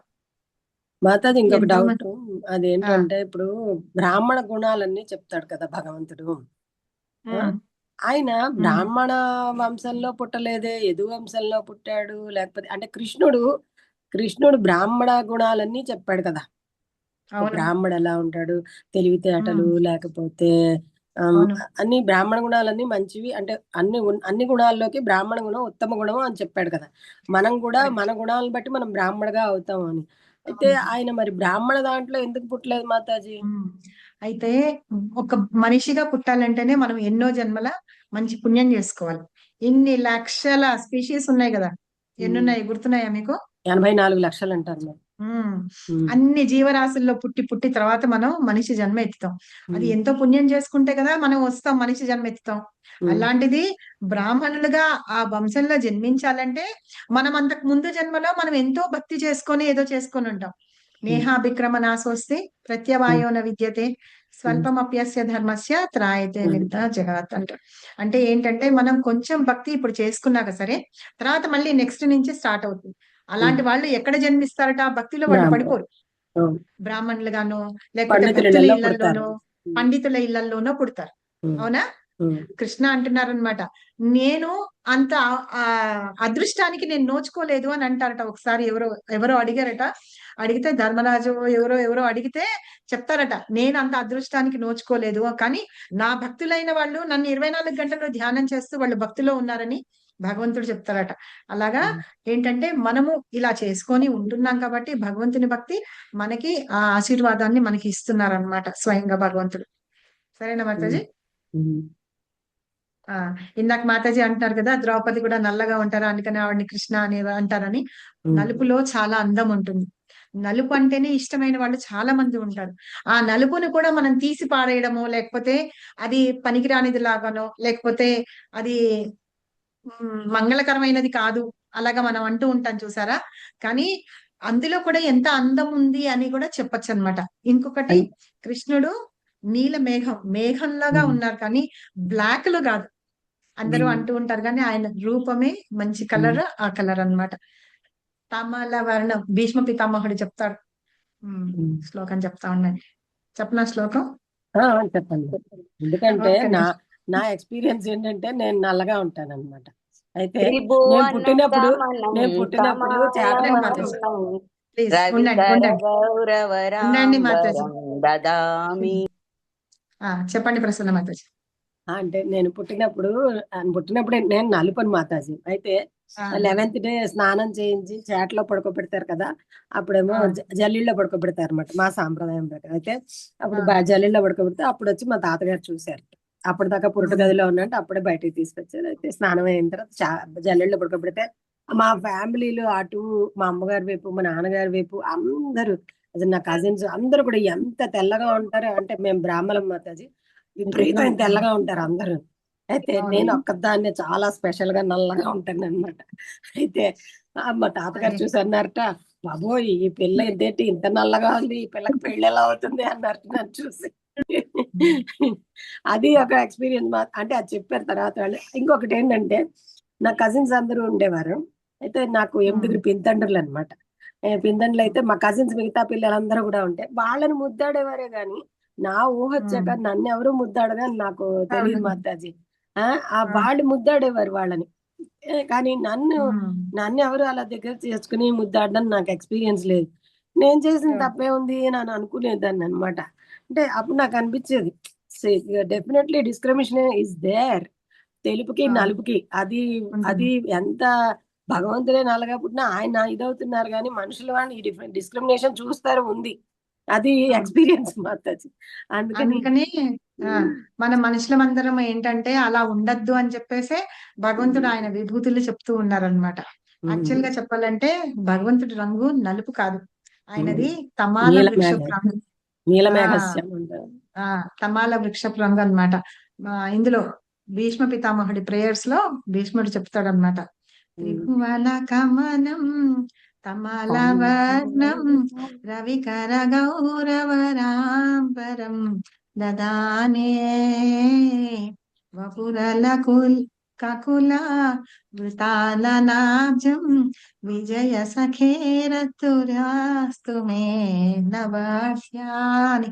Speaker 5: మాతాజీ ఇంకొక
Speaker 2: ఎంతో
Speaker 5: డౌట్,
Speaker 2: మంది-
Speaker 5: అదేంటంటే ఇప్పుడు బ్రాహ్మణ గుణాలన్నీ చెప్తాడు కదా భగవంతుడు.
Speaker 2: ఉమ్,
Speaker 5: ఆయన బ్రాహ్మణ వంశంలో పుట్టలేదే, యదు వంశంలో పుట్టాడు. లేకపోతే అంటే కృష్ణుడు బ్రాహ్మణ గుణాలన్నీ చెప్పాడు కదా. ఒక
Speaker 2: అవును.
Speaker 5: బ్రాహ్మడు ఎలా ఉంటాడు, తెలివితేటలు, లేకపోతే
Speaker 2: అవును.
Speaker 5: అన్ని బ్రాహ్మణ గుణాలన్నీ మంచివి. అంటే అన్ని గుణాల్లోకి బ్రాహ్మణ గుణం ఉత్తమ గుణం అని చెప్పాడు కదా. మనం కూడా
Speaker 2: Correct.
Speaker 5: మన గుణాలను బట్టి మనం బ్రాహ్మణగా అవుతాం అని. అయితే ఆయన మరి బ్రాహ్మణ దాంట్లో ఎందుకు పుట్టలేదు మాతాజీ?
Speaker 2: అయితే ఒక మనిషిగా పుట్టాలంటేనే మనం ఎన్నో జన్మల మంచి పుణ్యం చేసుకోవాలి. ఇన్ని లక్షల స్పీషీస్ ఉన్నాయి కదా, ఎన్నున్నాయి గుర్తున్నాయా మీకు?
Speaker 5: 84 లక్షలు అంటారు మరి.
Speaker 2: అన్ని జీవరాశుల్లో పుట్టి తర్వాత మనం మనిషి జన్మ ఎత్తుతాం. అది ఎంతో పుణ్యం చేసుకుంటే కదా మనం వస్తాం, మనిషి జన్మ ఎత్తుతాం. అలాంటిది బ్రాహ్మణులుగా ఆ వంశంలో జన్మించాలంటే మనం అంతకు ముందు జన్మలో మనం ఎంతో భక్తి చేసుకొని ఏదో చేసుకొని ఉంటాం. నేహాభిక్రమ నాశోస్తి ప్రత్యవాయోన విద్యతే స్వల్పమప్యస్య ధర్మస్య త్రాయతే నిర్ధ జగత్ అంటారు. అంటే ఏంటంటే మనం కొంచెం భక్తి ఇప్పుడు చేసుకున్నాక సరే, తర్వాత మళ్ళీ నెక్స్ట్ నుంచి స్టార్ట్ అవుతుంది. అలాంటి వాళ్ళు ఎక్కడ జన్మిస్తారట, ఆ భక్తిలో వాళ్ళు పడిపోరు. బ్రాహ్మణులుగానో లేకపోతే భక్తుల ఇళ్లలోనో పండితుల ఇళ్లలోనో పుడతారు, అవునా? కృష్ణ అంటున్నారనమాట, నేను అంత అదృష్టానికి నేను నోచుకోలేదు అని అంటారట. ఒకసారి ఎవరో అడిగారట, అడిగితే ధర్మరాజు ఎవరో అడిగితే చెప్తారట, నేను అంత అదృష్టానికి నోచుకోలేదు, కానీ నా భక్తులైన వాళ్ళు నన్ను 24 గంటలు ధ్యానం చేస్తూ వాళ్ళు భక్తిలో ఉన్నారని భగవంతుడు చెప్తారట. అలాగా ఏంటంటే మనము ఇలా చేసుకొని ఉంటున్నాం కాబట్టి భగవంతుని భక్తి మనకి ఆ ఆశీర్వాదాన్ని మనకి ఇస్తున్నారనమాట స్వయంగా భగవంతుడు. సరేనా మాతాజీ? ఇందాక మాతాజీ అంటున్నారు కదా, ద్రౌపది కూడా నల్లగా ఉంటారా అందుకని ఆవిడని కృష్ణ అని అంటారని. నలుపులో చాలా అందం ఉంటుంది. నలుపు అంటేనే ఇష్టమైన వాళ్ళు చాలా మంది ఉంటారు. ఆ నలుపును కూడా మనం తీసి పారేయడమో, లేకపోతే అది పనికిరానిది లాగానో, లేకపోతే అది మంగళకరమైనది కాదు అలాగా మనం అంటూ ఉంటాం చూసారా. కానీ అందులో కూడా ఎంత అందం ఉంది అని కూడా చెప్పొచ్చు అనమాట. ఇంకొకటి, కృష్ణుడు నీల మేఘంలాగా ఉన్నారు కానీ బ్లాక్ లో కాదు, అందరూ అంటూ ఉంటారు కానీ ఆయన రూపమే మంచి కలర్, ఆ కలర్ అన్నమాట. తమల వర్ణం భీష్మ పితామహుడు చెప్తాడు. శ్లోకం చెప్తా ఉండండి. చెప్పనా శ్లోకం?
Speaker 5: చెప్పండి. ఎందుకంటే
Speaker 2: ఒక్క
Speaker 5: నా
Speaker 2: నిమిషం.
Speaker 5: నా ఎక్స్పీరియన్స్ ఏంటంటే నేను నల్లగా ఉంటాను అనమాట. అయితే నేను
Speaker 7: త్రిభువన
Speaker 5: పుట్టినప్పుడు
Speaker 7: కమలం
Speaker 5: చేపలు
Speaker 2: ఉండండి
Speaker 5: పట్టుకో
Speaker 2: మాతాజీ. ప్లీజ్
Speaker 7: రవికర
Speaker 2: ఉండండి ఉండండి మాతాజీ.
Speaker 7: గౌరవరాంబరం దదామి.
Speaker 2: చెప్పండి ప్రసన్న మాతాజీ.
Speaker 5: అంటే నేను పుట్టినప్పుడు నేను నలుపని మాతాజీ. అయితే 11th డే స్నానం చేయించి చేటలో పడుకోబెడతారు కదా, అప్పుడేమో జల్లీల్లో పడుకోబెడతారు అనమాట మా సాంప్రదాయం ప్రకారం. అయితే అప్పుడు జల్లీల్లో పడుకోబెడితే అప్పుడు వచ్చి మా తాతగారు చూశారు. అప్పటిదాకా పురుటు గదిలో ఉన్నట్టు అప్పుడే బయటకు తీసుకొచ్చారు. అయితే స్నానం అయిన తర్వాత జల్లీల్లో పడుకోబెడితే మా ఫ్యామిలీలో అటు మా అమ్మగారి వైపు మా నాన్నగారి వైపు అందరూ అసలు నా కజిన్స్ అందరూ కూడా ఎంత తెల్లగా ఉంటారు అంటే, మేము బ్రాహ్మణం మాతాజీ, విపరీతం తెల్లగా ఉంటారు అందరూ. అయితే నేను ఒక్కదాన్ని చాలా స్పెషల్ గా నల్లగా ఉంటాను అనమాట. అయితే మా తాతగారు చూసి అన్నారట, బాబోయ్ ఈ పిల్ల ఏంటి ఇంత నల్లగా ఉంది, ఈ పిల్లకి పెళ్లి ఎలా అవుతుంది అన్నారట నన్ను చూసి. అది ఒక ఎక్స్పీరియన్స్. అంటే అది చెప్పారు తర్వాత వాళ్ళు. ఇంకొకటి ఏంటంటే నా కజిన్స్ అందరూ ఉండేవారు. అయితే నాకు 8 పింతండ్రులు అనమాట. పింతండ్రులు అయితే మా కజిన్స్ మిగతా పిల్లలందరూ కూడా ఉంటే వాళ్ళని ముద్దాడేవారే గాని నా ఊహ వచ్చాక నన్ను ఎవరు ముద్దాడగా నాకు తెలియదు మాతాజీ. వాళ్ళు ముద్దాడేవారు వాళ్ళని, కానీ నన్ను ఎవరు అలా దగ్గర చేసుకుని ముద్దాడడం నాకు ఎక్స్పీరియన్స్ లేదు. నేను చేసిన తప్పే ఉంది అని అనుకునేదాన్ని అనమాట. అంటే అప్పుడు నాకు అనిపించేది డెఫినెట్లీ డిస్క్రిమినేషన్ ఇస్ దేర్, తెలుపుకి నలుపుకి. అది ఎంత భగవంతుడే నల్లగా పుట్టినా ఆయన ఇదవుతున్నారు కానీ మనుషులు వాడిని డిఫరెంట్ డిస్క్రిమినేషన్ చూస్తారు ఉంది. అది ఎక్స్పీరియన్స్ మాతాజీ.
Speaker 2: అందుకని మన మనుషులమందరం ఏంటంటే అలా ఉండద్దు అని చెప్పేసి భగవంతుడు ఆయన విభూతులు చెప్తూ ఉన్నారనమాట. యాక్చువల్ గా చెప్పాలంటే భగవంతుడి రంగు నలుపు కాదు, ఆయనది తమాల వృక్షపు రంగు. తమాల వృక్షపు రంగు అనమాట. ఇందులో భీష్మ పితామహుడి ప్రేయర్స్ లో భీష్ముడు చెప్తాడనమాట, త్రిభువన కమలం తమల వర్ణం రవికర గౌరవరాంబరం దదానే వపురల కకుల వృతాలనాబ్జం విజయ సఖేరతురాస్తు మే నవాస్యాని.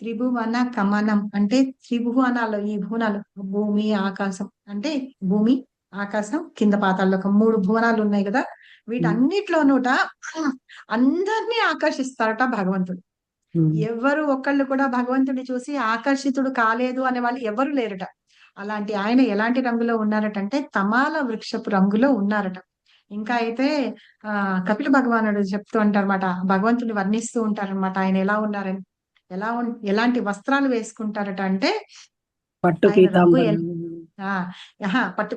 Speaker 2: త్రిభువన కమనం అంటే త్రిభువనాలు, ఈ భువనాలు భూమి ఆకాశం అంటే భూమి ఆకాశం కింద పాతాళలోకం 3 భువనాలు ఉన్నాయి కదా, వీటన్నిటిలోనూట అందరినీ ఆకర్షిస్తారట భగవంతుడు. ఎవరు ఒకళ్ళు కూడా భగవంతుడిని చూసి ఆకర్షితుడు కాలేదు అనే వాళ్ళు ఎవరు లేరట. అలాంటి ఆయన ఎలాంటి రంగులో ఉన్నారట అంటే తమాల వృక్షపు రంగులో ఉన్నారట. ఇంకా అయితే కపిల భగవానుడు చెప్తూ ఉంటారన్నమాట, భగవంతుడిని వర్ణిస్తూ ఉంటారన్నమాట ఆయన ఎలా ఉన్నారని. ఎలాంటి వస్త్రాలు వేసుకుంటారట అంటే పట్టు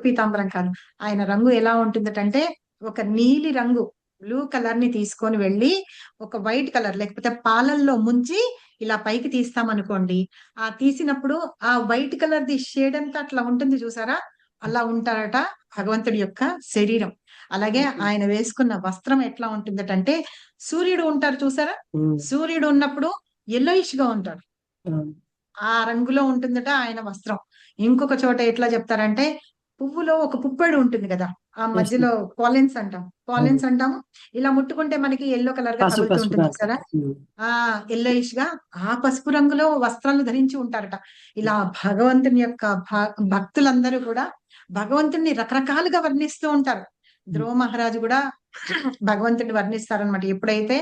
Speaker 2: పీతాంబరం కాదు, ఆయన రంగు ఎలా ఉంటుందటంటే ఒక నీలి రంగు బ్లూ కలర్ ని తీసుకొని వెళ్ళి ఒక వైట్ కలర్ లేకపోతే పాలల్లో ముంచి ఇలా పైకి తీస్తామనుకోండి, ఆ తీసినప్పుడు ఆ వైట్ కలర్ ది షేడ్ అంతా అట్లా ఉంటుంది చూసారా, అలా ఉంటారట భగవంతుడి యొక్క శరీరం. అలాగే ఆయన వేసుకున్న వస్త్రం ఎట్లా ఉంటుందటంటే సూర్యుడు ఉంటారు చూసారా, సూర్యుడు ఉన్నప్పుడు ఎల్లోయిష్ గా ఉంటాడు, ఆ రంగులో ఉంటుందట ఆయన వస్త్రం. ఇంకొక చోట ఎట్లా చెప్తారంటే పువ్వులో ఒక పుప్పొడి ఉంటుంది కదా, ఆ మధ్యలో పాలెన్స్ అంటాము, ఇలా ముట్టుకుంటే మనకి ఎల్లో కలర్ గా తగులుతూ ఉంటుంది కదా, ఎల్లోయిష్ గా ఆ పసుపు రంగులో వస్త్రాలు ధరించి ఉంటారట. ఇలా భగవంతుని యొక్క భక్తులందరూ కూడా భగవంతుని రకరకాలుగా వర్ణిస్తూ ఉంటారు. ధ్రువ మహారాజు కూడా భగవంతుడిని వర్ణిస్తారనమాట. ఎప్పుడైతే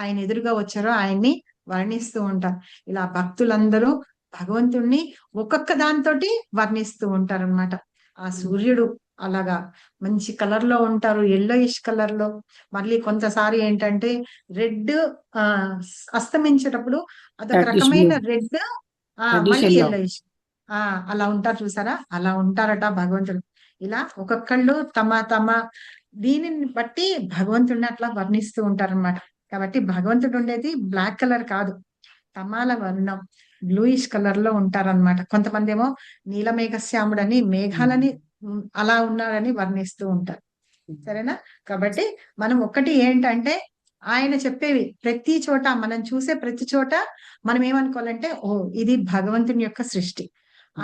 Speaker 2: ఆయన ఎదురుగా వచ్చారో ఆయన్ని వర్ణిస్తూ ఉంటారు. ఇలా భక్తులందరూ భగవంతుణ్ణి ఒక్కొక్క దాంతోటి వర్ణిస్తూ ఉంటారు అనమాట. ఆ సూర్యుడు అలాగా మంచి కలర్ లో ఉంటారు, ఎల్లోయిష్ కలర్ లో. మళ్ళీ కొంతసారి ఏంటంటే రెడ్ అస్తమించేటప్పుడు అదొక రకమైన రెడ్, మళ్ళీ ఎల్లోయిష్ అలా ఉంటారు చూసారా, అలా ఉంటారట భగవంతుడు. ఇలా ఒక్కొక్కళ్ళు తమ దీనిని బట్టి భగవంతుడిని అట్లా వర్ణిస్తూ ఉంటారన్నమాట. కాబట్టి భగవంతుడు ఉండేది బ్లాక్ కలర్ కాదు, తమాల వర్ణం బ్లూయిష్ కలర్ లో ఉంటారన్నమాట. కొంతమంది ఏమో నీలమేఘశ్యాముడని మేఘాలని అలా ఉన్నారని వర్ణిస్తూ ఉంటారు. సరేనా? కాబట్టి మనం ఒక్కటి ఏంటంటే ఆయన చెప్పేవి ప్రతి చోట మనం చూసే ప్రతి చోట మనం ఏమనుకోవాలంటే ఓ ఇది భగవంతుని యొక్క సృష్టి,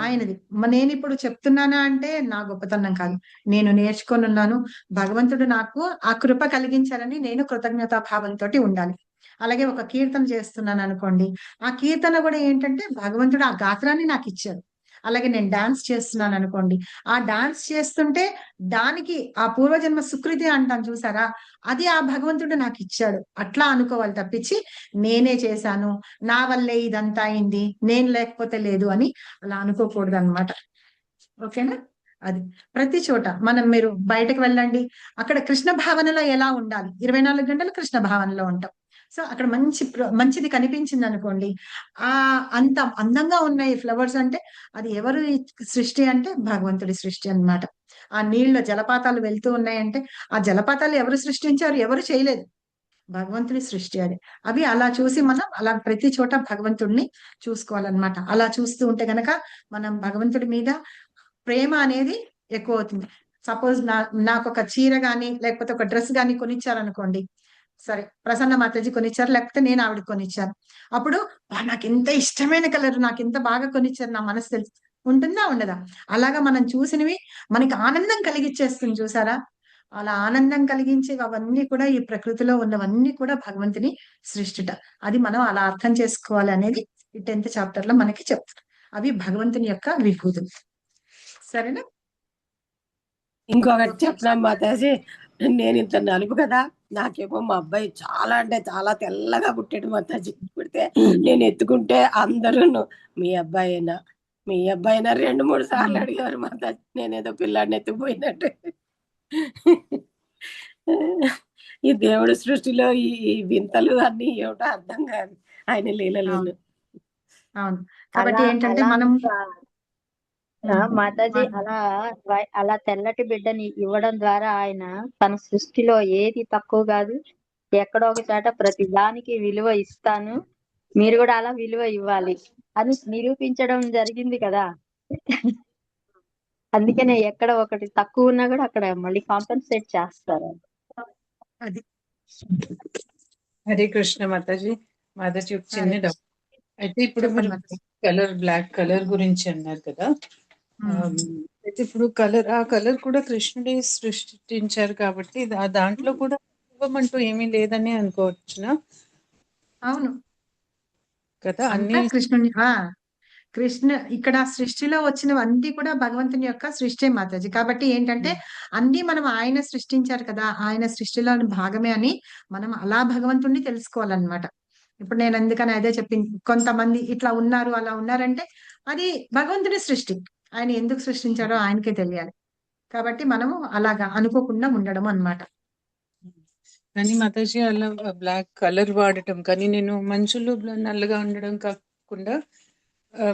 Speaker 2: ఆయనది. నేను ఇప్పుడు చెప్తున్నానా అంటే నా గొప్పతనం కాదు. నేను నేర్చుకొని ఉన్నాను. భగవంతుడు నాకు ఆ కృప కలిగించారని నేను కృతజ్ఞతా భావంతోటి ఉండాలి. అలాగే ఒక కీర్తన చేస్తున్నాను అనుకోండి. ఆ కీర్తన కూడా ఏంటంటే భగవంతుడు ఆ గాత్రాన్ని నాకు ఇచ్చాడు. అలాగే నేను డాన్స్ చేస్తున్నాను అనుకోండి. ఆ డాన్స్ చేస్తుంటే దానికి ఆ పూర్వజన్మ సుకృతి అంటాం చూసారా? అది ఆ భగవంతుడు నాకు ఇచ్చాడు. అట్లా అనుకోవాలి తప్పించి నేనే చేశాను, నా వల్లే ఇదంతా అయింది, నేను లేకపోతే లేదు అని అలా అనుకోకూడదు అనమాట. ఓకేనా? అది ప్రతి చోట మీరు బయటకు వెళ్ళండి, అక్కడ కృష్ణ భావనలో ఎలా ఉండాలి, 24 గంటలు కృష్ణ భావనలో ఉంటాం. సో అక్కడ మంచిది కనిపించింది అనుకోండి, అంత అందంగా ఉన్నాయి ఫ్లవర్స్ అంటే అది ఎవరు సృష్టి అంటే భగవంతుడి సృష్టి అన్నమాట. ఆ నీళ్ళ జలపాతాలు వెళ్తూ ఉన్నాయంటే ఆ జలపాతాలు ఎవరు సృష్టించారు? ఎవరు చేయలేదు, భగవంతుడి సృష్టి అది. అవి అలా చూసి మనం అలా ప్రతి చోట భగవంతుడిని చూసుకోవాలన్నమాట. అలా చూస్తూ ఉంటే గనక మనం భగవంతుడి మీద ప్రేమ అనేది ఎక్కువ అవుతుంది. సపోజ్ నాకు ఒక చీర గాని లేకపోతే ఒక డ్రెస్ గాని కొనిచ్చారనుకోండి, సరే ప్రసన్న మాతాజీ కొనిచ్చారు, లేకపోతే నేను ఆవిడకి కొనిచ్చాను. అప్పుడు నాకు ఇంత ఇష్టమైన కలర్, నాకు ఇంత బాగా కొనిచ్చారు, నా మనసు తెలుసు ఉంటుందా ఉండదా? అలాగా మనం చూసినవి మనకి ఆనందం కలిగించేస్తుంది చూసారా? అలా ఆనందం కలిగించేవి అవన్నీ కూడా ఈ ప్రకృతిలో ఉన్నవన్నీ కూడా భగవంతుని సృష్టిట. అది మనం అలా అర్థం చేసుకోవాలి అనేది ఈ 10th చాప్టర్ లో మనకి చెప్తారు. అవి భగవంతుని యొక్క విభూతులు. సరేనా?
Speaker 5: ఇంకొకటి చెప్పనా మాతాజీ, నేను ఇంత నలుపు కదా, నాకేమో మా అబ్బాయి చాలా అంటే చాలా తెల్లగా పుట్టాడు మాతాజీ. పుడితే నేను ఎత్తుకుంటే అందరూ మీ అబ్బాయినా మీ అబ్బాయినా 2-3 సార్లు అడిగారు మాతాజీ. నేనేదో పిల్లాడిని ఎత్తుకుపోయినట్టు. ఈ దేవుడి సృష్టిలో ఈ వింతలు అన్ని ఏమిటో అర్థం కాదు, ఆయన లీలలేను.
Speaker 2: అవును. కాబట్టి ఏంటంటే మనం
Speaker 3: మాతాజీ అలా తెల్లటి బిడ్డని ఇవ్వడం ద్వారా ఆయన తన సృష్టిలో ఏది తక్కువ కాదు, ఎక్కడో ఒక చోట ప్రతి దానికి విలువ ఇస్తాను, మీరు కూడా అలా విలువ ఇవ్వాలి అని నిరూపించడం జరిగింది కదా. అందుకనే ఎక్కడ ఒకటి తక్కువ ఉన్నా కూడా అక్కడ మళ్ళీ కాంపెన్సేట్ చేస్తారు.
Speaker 2: అది
Speaker 6: హరే కృష్ణ మాతాజీ. మాతాజీ ఒక చిన్న డౌట్. అయితే ఇప్పుడు మీరు బ్లాక్ కలర్ గురించి అన్నారు కదా. అయితే ఇప్పుడు ఆ కలర్ కూడా కృష్ణుడే సృష్టించారు కాబట్టి దాంట్లో కూడా ఇవ్వమంటూ ఏమీ లేదని అనుకోవచ్చునా?
Speaker 2: అవును
Speaker 6: కదా,
Speaker 2: అన్ని కృష్ణ ఇక్కడ సృష్టిలో వచ్చినవన్నీ కూడా భగవంతుని యొక్క సృష్టి మాతాజీ. కాబట్టి ఏంటంటే అన్ని మనం ఆయన సృష్టించారు కదా, ఆయన సృష్టిలోని భాగమే అని మనం అలా భగవంతుణ్ణి తెలుసుకోవాలన్నమాట. ఇప్పుడు నేను అందుకని అదే చెప్పింది, కొంతమంది ఇట్లా ఉన్నారు అలా ఉన్నారంటే అది భగవంతుని సృష్టి, ఆయన ఎందుకు సృష్టించాడో ఆయనకే తెలియాలి. కాబట్టి మనము అలాగా అనుకోకుండా ఉండడం అన్నమాట.
Speaker 6: కానీ మాతాజీ అలా బ్లాక్ కలర్ వాడటం, కానీ నేను మనుషులు నల్లగా ఉండడం కాకుండా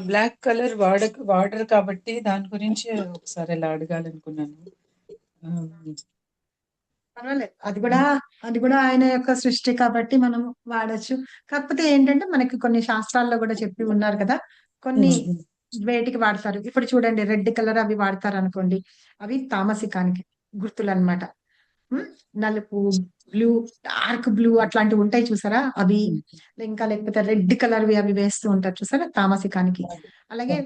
Speaker 6: బ్లాక్ కలర్ వాడరు కాబట్టి దాని గురించి ఒకసారి అలా అడగాలనుకున్నాను.
Speaker 2: పర్వాలేదు, అది కూడా ఆయన యొక్క సృష్టి కాబట్టి మనం వాడచ్చు. కాకపోతే ఏంటంటే మనకి కొన్ని శాస్త్రాల్లో కూడా చెప్పి ఉన్నారు కదా, కొన్ని వేటికి వాడతారు. ఇప్పుడు చూడండి, రెడ్ కలర్ అవి వాడతారు అనుకోండి, అవి తామసికానికి గుర్తులు అన్నమాట. నలుపు, బ్లూ, డార్క్ బ్లూ అట్లాంటివి ఉంటాయి చూసారా, అవి ఇంకా లేకపోతే రెడ్ కలర్ అవి వేస్తూ ఉంటారు చూసారా, తామసికానికి. అలాగే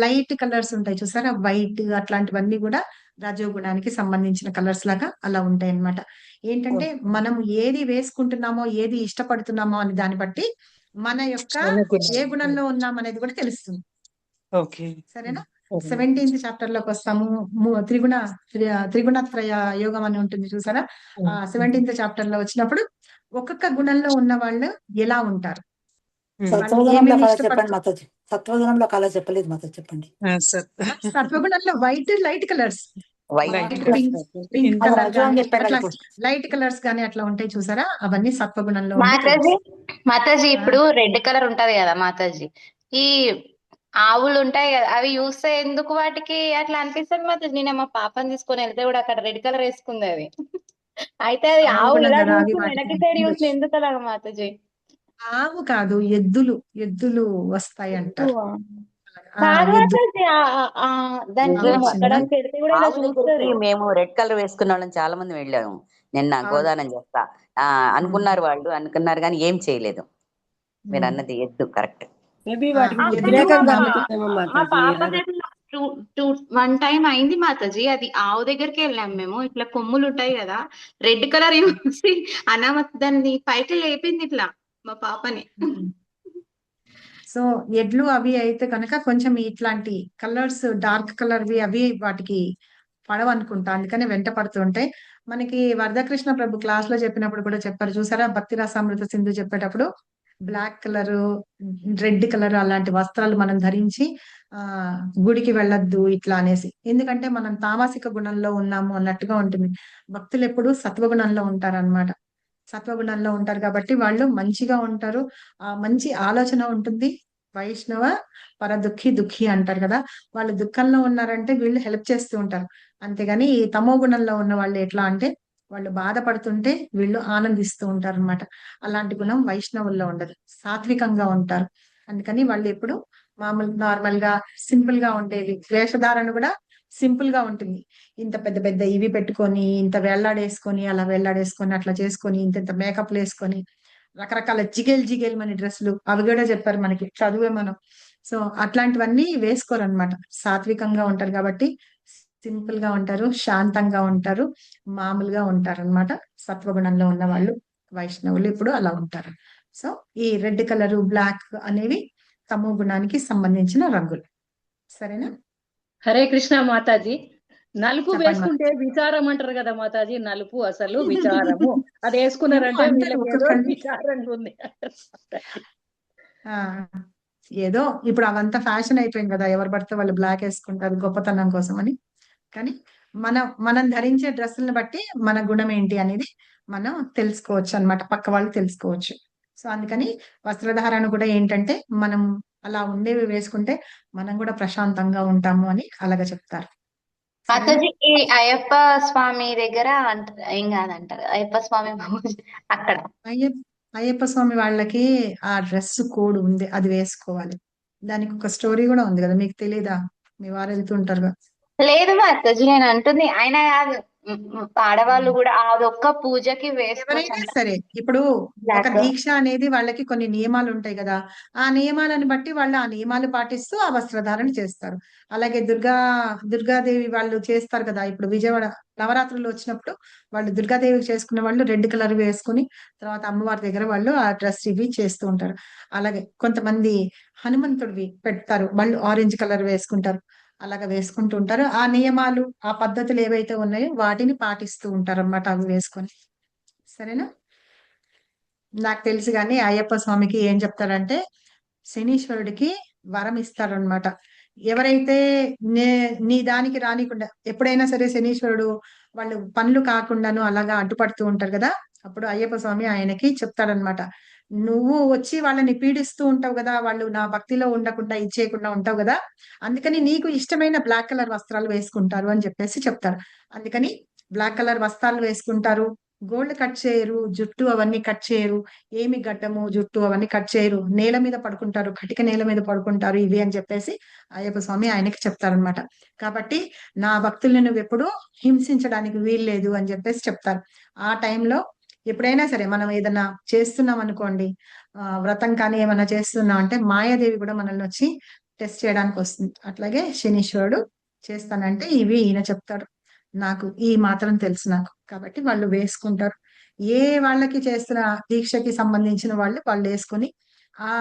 Speaker 2: లైట్ కలర్స్ ఉంటాయి చూసారా, వైట్ అట్లాంటివన్నీ కూడా రజోగుణానికి సంబంధించిన కలర్స్ లాగా అలా ఉంటాయి అన్నమాట. ఏంటంటే మనం ఏది వేసుకుంటున్నామో, ఏది ఇష్టపడుతున్నామో అని దాన్ని బట్టి మన యొక్క ఏ గుణంలో ఉన్నాం అనేది కూడా తెలుస్తుంది. సరేనా? 17th చాప్టర్ లోకి వస్తాము. త్రిగుణత్రయ యోగం అని ఉంటుంది చూసారా, 17th చాప్టర్ లో వచ్చినప్పుడు ఒక్కొక్క గుణంలో ఉన్న వాళ్ళు ఎలా ఉంటారు.
Speaker 9: చెప్పండి మాతాజీ. సత్వగుణంలో కళ చెప్పలేదు మాతాజీ, చెప్పండి.
Speaker 2: సత్వగుణంలో white light colours, light colours గానీ అట్లా ఉంటాయి చూసారా, అవన్నీ సత్వగుణంలో.
Speaker 10: మాతాజీ ఇప్పుడు రెడ్ కలర్ ఉంటది కదా మాతాజీ, ఈ ఆవులు ఉంటాయి కదా, అవి చూస్తే ఎందుకు వాటికి అట్లా అనిపిస్తుంది మాతాజీ. నేను మా పాపని తీసుకొని వెళ్తే కూడా అక్కడ రెడ్ కలర్ వేసుకుంది అది. అయితే అది ఆవు ఇలా చూస్తుంది, వెనక్కి సైడ్ చూస్తుంది, ఎందుకు అలాగా మాతాజీ?
Speaker 2: ఆవు కాదు, ఎద్దులు వస్తాయి అంటారు.
Speaker 7: మేము రెడ్ కలర్ వేసుకున్న వాళ్ళని చాలా మంది వెళ్ళాము నిన్న గోదానం చేస్తా. అనుకున్నారు కానీ ఏం చేయలేదు. మీరు అన్నది ఎద్దు కరెక్ట్.
Speaker 5: మేబీ వాటికి
Speaker 10: అసలు
Speaker 5: వ్యతిరేకంగా
Speaker 10: మా
Speaker 5: అనుకుందేమో
Speaker 10: మా
Speaker 5: మాతాజీ.
Speaker 10: పాప
Speaker 5: ఎలాగ
Speaker 10: దగ్గర వన్ టైం అయింది మాతాజీ. అది ఆవు దగ్గరికి వెళ్ళాం మేము. ఇట్లా కొమ్ములు ఉంటాయి కదా, రెడ్ కలర్ చూసి అనామత్ దాన్ని పైకి లేపింది ఇట్లా మా పాపని.
Speaker 2: సో ఎడ్లు అవి అయితే కనుక కొంచెం ఇట్లాంటి కలర్స్ డార్క్ కలర్వి అవి వాటికి పడవనుకుంటా, అందుకని వెంట పడుతుంటాయి. మనకి వరదకృష్ణ ప్రభు క్లాస్ లో చెప్పినప్పుడు కూడా చెప్పారు చూసారా, భక్తి రసామృత సింధు చెప్పేటప్పుడు బ్లాక్ కలర్, రెడ్ కలర్ అలాంటి వస్త్రాలు మనం ధరించి ఆ గుడికి వెళ్ళొద్దు ఇట్లా అనేసి. ఎందుకంటే మనం తామసిక గుణంలో ఉన్నాము అన్నట్టుగా ఉంటుంది. భక్తులు ఎప్పుడు సత్వగుణంలో ఉంటారన్నమాట. సత్వగుణంలో ఉంటారు కాబట్టి వాళ్ళు మంచిగా ఉంటారు. మంచి ఆలోచన ఉంటుంది. వైష్ణవ పర దుఃఖి దుఃఖి అంటారు కదా, వాళ్ళు దుఃఖంలో ఉన్నారంటే వీళ్ళు హెల్ప్ చేస్తూ ఉంటారు. అంతేగాని ఈ తమో గుణంలో ఉన్న వాళ్ళు ఎట్లా అంటే వాళ్ళు బాధపడుతుంటే వీళ్ళు ఆనందిస్తూ ఉంటారు అనమాట. అలాంటి గుణం వైష్ణవుల్లో ఉండదు, సాత్వికంగా ఉంటారు. అందుకని వాళ్ళు ఎప్పుడు మామూలు నార్మల్ గా సింపుల్ గా ఉండేవి. వేషధారణ కూడా సింపుల్ గా ఉంటుంది. ఇంత పెద్ద పెద్ద ఇవి పెట్టుకొని, ఇంత వేళ్లాడేసుకొని, అలా వేళ్లాడేసుకొని, అట్లా చేసుకొని, ఇంత మేకప్లు వేసుకొని, రకరకాల జిగేల్ జిగేల్ మన డ్రెస్సులు అవి కూడా చెప్పారు మనకి, చదువే మనం. సో అట్లాంటివన్నీ వేసుకోరు అనమాట. సాత్వికంగా ఉంటారు కాబట్టి సింపుల్ గా ఉంటారు, శాంతంగా ఉంటారు, మామూలుగా ఉంటారు అనమాట. సత్వగుణంలో ఉన్న వాళ్ళు వైష్ణవులు ఇప్పుడు అలా ఉంటారు. సో ఈ రెడ్ కలర్, బ్లాక్ అనేవి తమో గుణానికి సంబంధించిన రంగులు. సరేనా?
Speaker 1: హరే కృష్ణ మాతాజీ. నలుపు
Speaker 2: చెప్పండి
Speaker 1: వేసుకుంటే విచారం అంటారు కదా మాతాజీ. నలుపు అసలు విచారము. అది వేసుకున్నారంటే
Speaker 2: అంటారు
Speaker 1: వీళ్ళకి ఏదో
Speaker 2: ఒక్కొక్కళ్ళు.
Speaker 1: విచారంగా ఉంది.
Speaker 2: ఆ, ఏదో ఇప్పుడు అవంతా ఫ్యాషన్ అయిపోయింది కదా, ఎవరు పడితే వాళ్ళు బ్లాక్ వేసుకుంటారు గొప్పతనం కోసం అని. కానీ మనం ధరించే డ్రెస్సులను బట్టి మన గుణం ఏంటి అనేది మనం తెలుసుకోవచ్చు అన్నమాట, పక్క వాళ్ళు తెలుసుకోవచ్చు. సో అందుకని వస్త్రధారణ కూడా ఏంటంటే మనం అలా ఉండేవి వేసుకుంటే మనం కూడా ప్రశాంతంగా ఉంటాము అని అలాగా చెప్తారు. సరేనా?
Speaker 10: మాతాజీ ఈ అయ్యప్ప స్వామి దగ్గర ఏం కాదంటారు, అయ్యప్ప స్వామి పూజ అక్కడ.
Speaker 2: అయ్యప్ప స్వామి వాళ్ళకి ఆ డ్రెస్ కోడ్ ఉంది, అది వేసుకోవాలి. దానికి ఒక స్టోరీ కూడా ఉంది కదా, మీకు తెలీదా? మీ వారు వెళ్తుంటారు కదా.
Speaker 10: లేదు మాతాజీ, నేను అంటుంది ఆయన కాదు, ఆడవాళ్ళు కూడా అదొక్క పూజకి వేసుకోవచ్చు
Speaker 2: ఎవరైనా
Speaker 10: అంట.
Speaker 2: సరే ఇప్పుడు ఒక
Speaker 10: బ్లాక్.
Speaker 2: దీక్ష అనేది వాళ్ళకి కొన్ని నియమాలు ఉంటాయి కదా, ఆ నియమాలను బట్టి వాళ్ళు ఆ నియమాలు పాటిస్తూ ఆ వస్త్రధారణ చేస్తారు. అలాగే దుర్గాదేవి వాళ్ళు చేస్తారు కదా. ఇప్పుడు విజయవాడ నవరాత్రులు వచ్చినప్పుడు వాళ్ళు దుర్గాదేవికి చేసుకునే వాళ్ళు రెడ్ కలర్ వేసుకుని తర్వాత అమ్మవారి దగ్గర వాళ్ళు ఆ డ్రెస్ ఇవి చేస్తూ ఉంటారు. అలాగే కొంతమంది హనుమంతుడివి పెడతారు, వాళ్ళు ఆరెంజ్ కలర్ వేసుకుంటారు. అలాగా వేసుకుంటూ ఉంటారు. ఆ నియమాలు, ఆ పద్ధతులు ఏవైతే ఉన్నాయో వాటిని పాటిస్తూ ఉంటారు అన్నమాట, అవి వేసుకొని. సరేనా? నాకు తెలుసు కానీ అయ్యప్ప స్వామికి ఏం చెప్తారంటే శనీశ్వరుడికి వరం ఇస్తారనమాట. ఎవరైతే నీ దానికి రానికుండా ఎప్పుడైనా సరే శనీశ్వరుడు వాళ్ళు పనులు కాకుండాను అలాగా అడ్డుపడుతూ ఉంటారు కదా, అప్పుడు అయ్యప్ప స్వామి ఆయనకి చెప్తాడనమాట, నువ్వు వచ్చి వాళ్ళని పీడిస్తూ ఉంటావు కదా, వాళ్ళు నా భక్తిలో ఉండకుండా ఇచ్చేయకుండా ఉంటావు కదా, అందుకని నీకు ఇష్టమైన బ్లాక్ కలర్ వస్త్రాలు వేసుకుంటారు అని చెప్పేసి చెప్తారు. అందుకని బ్లాక్ కలర్ వస్త్రాలు వేసుకుంటారు, గోల్డ్ కట్ చేయరు, జుట్టు అవన్నీ కట్ చేయరు, ఏమి గడ్డము జుట్టు అవన్నీ కట్ చేయరు, నేల మీద పడుకుంటారు, కటిక నేల మీద పడుకుంటారు, ఇవి అని చెప్పేసి అయ్యప్ప స్వామి ఆయనకి చెప్తారనమాట. కాబట్టి నా భక్తుల్ని నువ్వు ఎప్పుడు హింసించడానికి వీల్లేదు అని చెప్పేసి చెప్తారు. ఆ టైంలో ఎప్పుడైనా సరే మనం ఏదైనా చేస్తున్నాం అనుకోండి, వ్రతం కానీ ఏమైనా చేస్తున్నాం అంటే మాయాదేవి కూడా మనల్ని వచ్చి టెస్ట్ చేయడానికి వస్తుంది. అట్లాగే శనీశ్వరుడు చేస్తానంటే ఇవి ఈయన చెప్తాడు. నాకు ఈ మాత్రం తెలుసు నాకు, కాబట్టి వాళ్ళు వేసుకుంటారు. ఏ వాళ్ళకి చేస్తున్న దీక్షకి సంబంధించిన వాళ్ళు వాళ్ళు వేసుకొని ఆ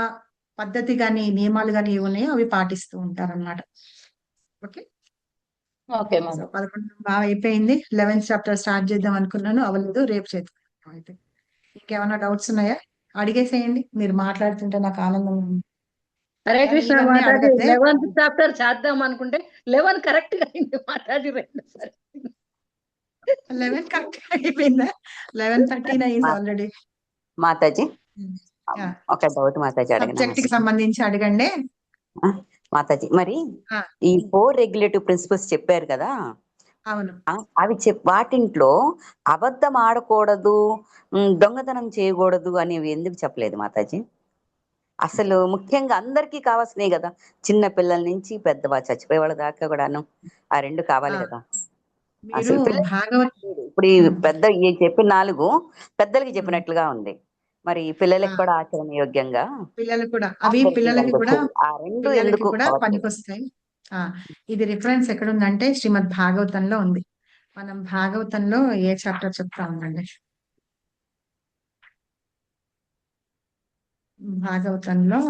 Speaker 2: పద్ధతి గాని నియమాలు గాని ఏమి ఉన్నాయో అవి పాటిస్తూ ఉంటారు అన్నమాట. ఓకే.
Speaker 10: ఓకే
Speaker 2: సో 11 బాగా అయిపోయింది. 11th చాప్టర్ స్టార్ట్ చేద్దాం అనుకున్నాను, అవ్వలేదు, రేపు చేద్దాం. అయితే ఇంకేమైనా డౌట్స్ ఉన్నాయా? అడిగేసేయండి, మీరు మాట్లాడుతుంటే నాకు ఆనందం ఉంది.
Speaker 1: హరే
Speaker 2: కానీ
Speaker 1: కృష్ణ
Speaker 2: ఇవన్నీ
Speaker 1: మాతాజీ.
Speaker 2: అడగద్దే.
Speaker 1: 11th చాప్టర్ చేద్దాం అనుకుంటే 11 కరెక్ట్ గా అయింది మాతాజీ. 2 సరే
Speaker 2: 11 కరెక్ట్ అయిపోయిందా? 11:13 అయింది ఆల్రెడీ.
Speaker 7: మాతాజీ ఒక డౌట్ మాతాజీ
Speaker 2: సబ్జెక్ట్ కి
Speaker 7: అడగనా?
Speaker 2: సంబంధించి అడగండి.
Speaker 7: మాతాజీ మరి
Speaker 2: ఆ,
Speaker 7: ఈ 4 రెగ్యులేటివ్ ప్రిన్సిపల్స్ చెప్పారు కదా,
Speaker 2: అవును.
Speaker 7: అవి వాటింట్లో అబద్ధం ఆడకూడదు, దొంగతనం చేయకూడదు అనేవి ఎందుకు చెప్పలేదు మాతాజీ? అసలు ముఖ్యంగా అందరికీ కావాల్సినవి కదా, చిన్న పిల్లల నుంచి పెద్దవాళ్ళు చచ్చిపోయే వాళ్ళ దాకా కూడాను ఆ 2 కావాలి కదా.
Speaker 2: మీరు
Speaker 7: అసలు
Speaker 2: భాగవత్
Speaker 7: ఇప్పుడు ఈ పెద్ద ఈ చెప్పిన 4 పెద్దలకి చెప్పినట్లుగా ఉంది. మరి పిల్లలకి కూడా ఆచరణయోగ్యంగా
Speaker 2: పిల్లలు కూడా అవి
Speaker 7: అందరికీ
Speaker 2: పిల్లలకి కూడా
Speaker 7: పనికొచ్చేది. ఆ రెండు
Speaker 2: పిల్లలకి
Speaker 7: ఎందుకు
Speaker 2: కూడా
Speaker 7: కవర్ చేయాలి?
Speaker 2: పనికొస్తాయి. ఇది రిఫరెన్స్ ఎక్కడుందంటే శ్రీమద్ భాగవతంలో ఉంది. మనం భాగవతంలో ఏ చాప్టర్ చెప్తా ఉందండి? భాగవతంలో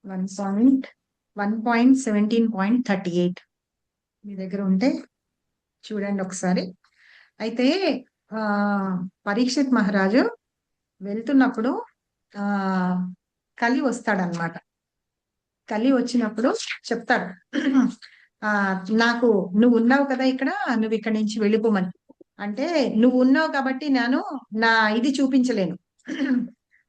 Speaker 2: 1.17.38 మీ దగ్గర ఉంటే చూడండి ఒకసారి. అయితే ఆ పరీక్షిత్ మహారాజు వెళ్తున్నప్పుడు ఆ కలి వస్తాడనమాట. కలి వచ్చినప్పుడు చెప్తాడు, నాకు నువ్వు ఉన్నావు కదా ఇక్కడ, నువ్వు ఇక్కడి నుంచి వెళ్ళిపోమని. అంటే నువ్వు ఉన్నావు కాబట్టి నేను నా ఇది చూపించలేను.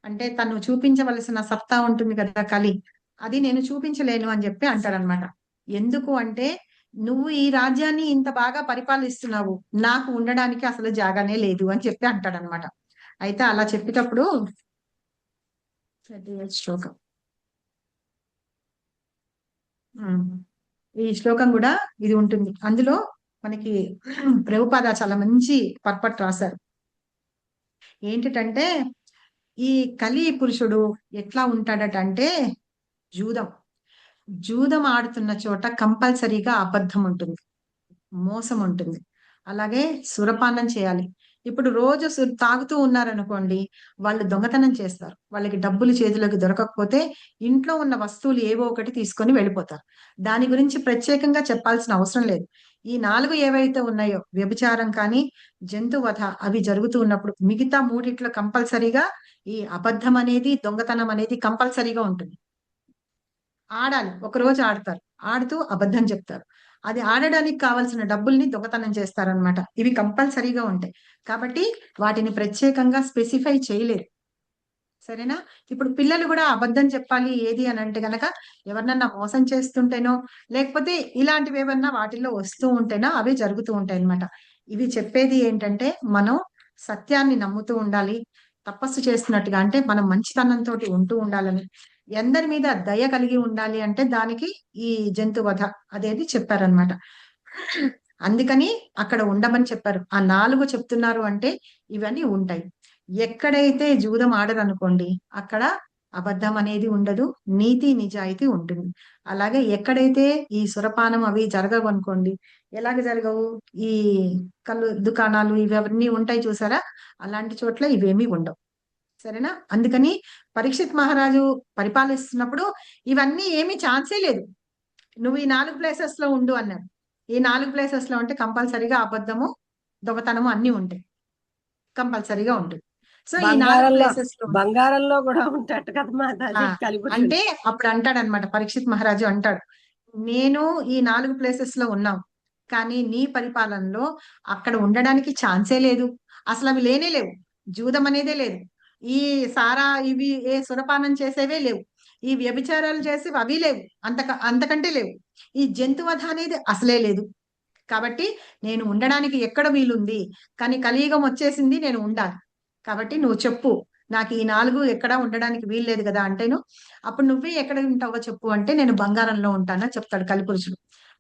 Speaker 2: అంటే తను చూపించవలసిన సత్తా ఉంటుంది కదా కలి, అది నేను చూపించలేను అని చెప్పి అంటాడనమాట. ఎందుకు అంటే నువ్వు ఈ రాజ్యాన్ని ఇంత బాగా పరిపాలిస్తున్నావు, నాకు ఉండడానికి అసలు జాగానే లేదు అని చెప్పి అంటాడనమాట. అయితే అలా చెప్పేటప్పుడు శ్లోకం, ఈ శ్లోకం కూడా ఇది ఉంటుంది. అందులో మనకి ప్రభుపాద చాలా మంచి పర్పట్ రాశారు. ఏంటంటే ఈ కలి పురుషుడు ఎట్లా ఉంటాడట అంటే జూదం ఆడుతున్న చోట కంపల్సరీగా అబద్ధం ఉంటుంది, మోసం ఉంటుంది. అలాగే సురపానం చేయాలి. ఇప్పుడు రోజు తాగుతూ ఉన్నారనుకోండి, వాళ్ళు దొంగతనం చేస్తారు. వాళ్ళకి డబ్బులు చేతులకు దొరకకపోతే ఇంట్లో ఉన్న వస్తువులు ఏవో ఒకటి తీసుకొని వెళ్ళిపోతారు. దాని గురించి ప్రత్యేకంగా చెప్పాల్సిన అవసరం లేదు. ఈ 4 ఏవైతే ఉన్నాయో, వ్యభిచారం కానీ జంతువధ, అవి జరుగుతూ ఉన్నప్పుడు మిగతా 3 కంపల్సరీగా ఈ అబద్ధం అనేది, దొంగతనం అనేది కంపల్సరీగా ఉంటుంది. ఆడాలి. ఒకరోజు ఆడతారు, ఆడుతూ అబద్ధం చెప్తారు. అది ఆడడానికి కావాల్సిన డబ్బుల్ని దొంగతనం చేస్తారనమాట. ఇవి కంపల్సరీగా ఉంటాయి. కాబట్టి వాటిని ప్రత్యేకంగా స్పెసిఫై చేయలేరు. సరేనా? ఇప్పుడు పిల్లలు కూడా అబద్ధం చెప్పాలి ఏది అని అంటే గనక, ఎవరినన్నా మోసం చేస్తుంటేనో, లేకపోతే ఇలాంటివి ఏమన్నా వాటిల్లో వస్తూ ఉంటేనో అవి జరుగుతూ ఉంటాయి అన్నమాట. ఇవి చెప్పేది ఏంటంటే మనం సత్యాన్ని నమ్ముతూ ఉండాలి, తపస్సు చేస్తున్నట్టుగా, అంటే మనం మంచితనంతో ఉంటూ ఉండాలని, ఎందరి మీద దయ కలిగి ఉండాలి అంటే దానికి ఈ జంతువధ అనేది చెప్పారనమాట. అందుకని అక్కడ ఉండమని చెప్పారు. ఆ 4 చెప్తున్నారు అంటే ఇవన్నీ ఉంటాయి. ఎక్కడైతే జూదం ఆడరనుకోండి, అక్కడ అబద్ధం అనేది ఉండదు, నీతి నిజాయితీ ఉంటుంది. అలాగే ఎక్కడైతే ఈ సురపానం అవి జరగవు అనుకోండి, ఎలాగ జరగవు, ఈ కళ్ళు దుకాణాలు ఇవన్నీ ఉంటాయి చూసారా, అలాంటి చోట్ల ఇవేమీ ఉండవు. సరేనా? అందుకని పరీక్షిత్ మహారాజు పరిపాలిస్తున్నప్పుడు ఇవన్నీ ఏమీ ఛాన్సే లేదు. నువ్వు ఈ 4 ప్లేసెస్ లో ఉండు అన్నాడు. ఈ 4 ప్లేసెస్ లో ఉంటే కంపల్సరీగా అబద్ధము, దొంగతనము అన్ని ఉంటాయి, కంపల్సరీగా ఉంటుంది. సో ఈ 4 ప్లేసెస్ లో
Speaker 5: బంగారంలో కూడా ఉంటాడు కదా మాతాజీ కలిపురుషుడు.
Speaker 2: అంటే అప్పుడు అంటాడనమాట పరీక్షిత్ మహారాజు అంటాడు, నేను ఈ 4 ప్లేసెస్ లో ఉన్నాం, కానీ నీ పరిపాలనలో అక్కడ ఉండడానికి ఛాన్సే లేదు. అసలు అవి లేనే లేవు. జూదం అనేదే లేదు. ఈ సారా ఇవి ఏ సురపానం చేసేవే లేవు. ఈ వ్యభిచారాలు చేసేవి అవి లేవు. అంతకంటే లేవు. ఈ జంతువధ అనేది అసలే లేదు. కాబట్టి నేను ఉండడానికి ఎక్కడ వీలుంది, కానీ కలియుగం వచ్చేసింది, నేను ఉండాలి. కాబట్టి నువ్వు చెప్పు, నాకు ఈ 4 ఎక్కడా ఉండడానికి వీల్లేదు కదా అంటేను, అప్పుడు నువ్వే ఎక్కడ ఉంటావో చెప్పు అంటే నేను బంగారంలో ఉంటానని చెప్తాడు కలిపురుషుడు.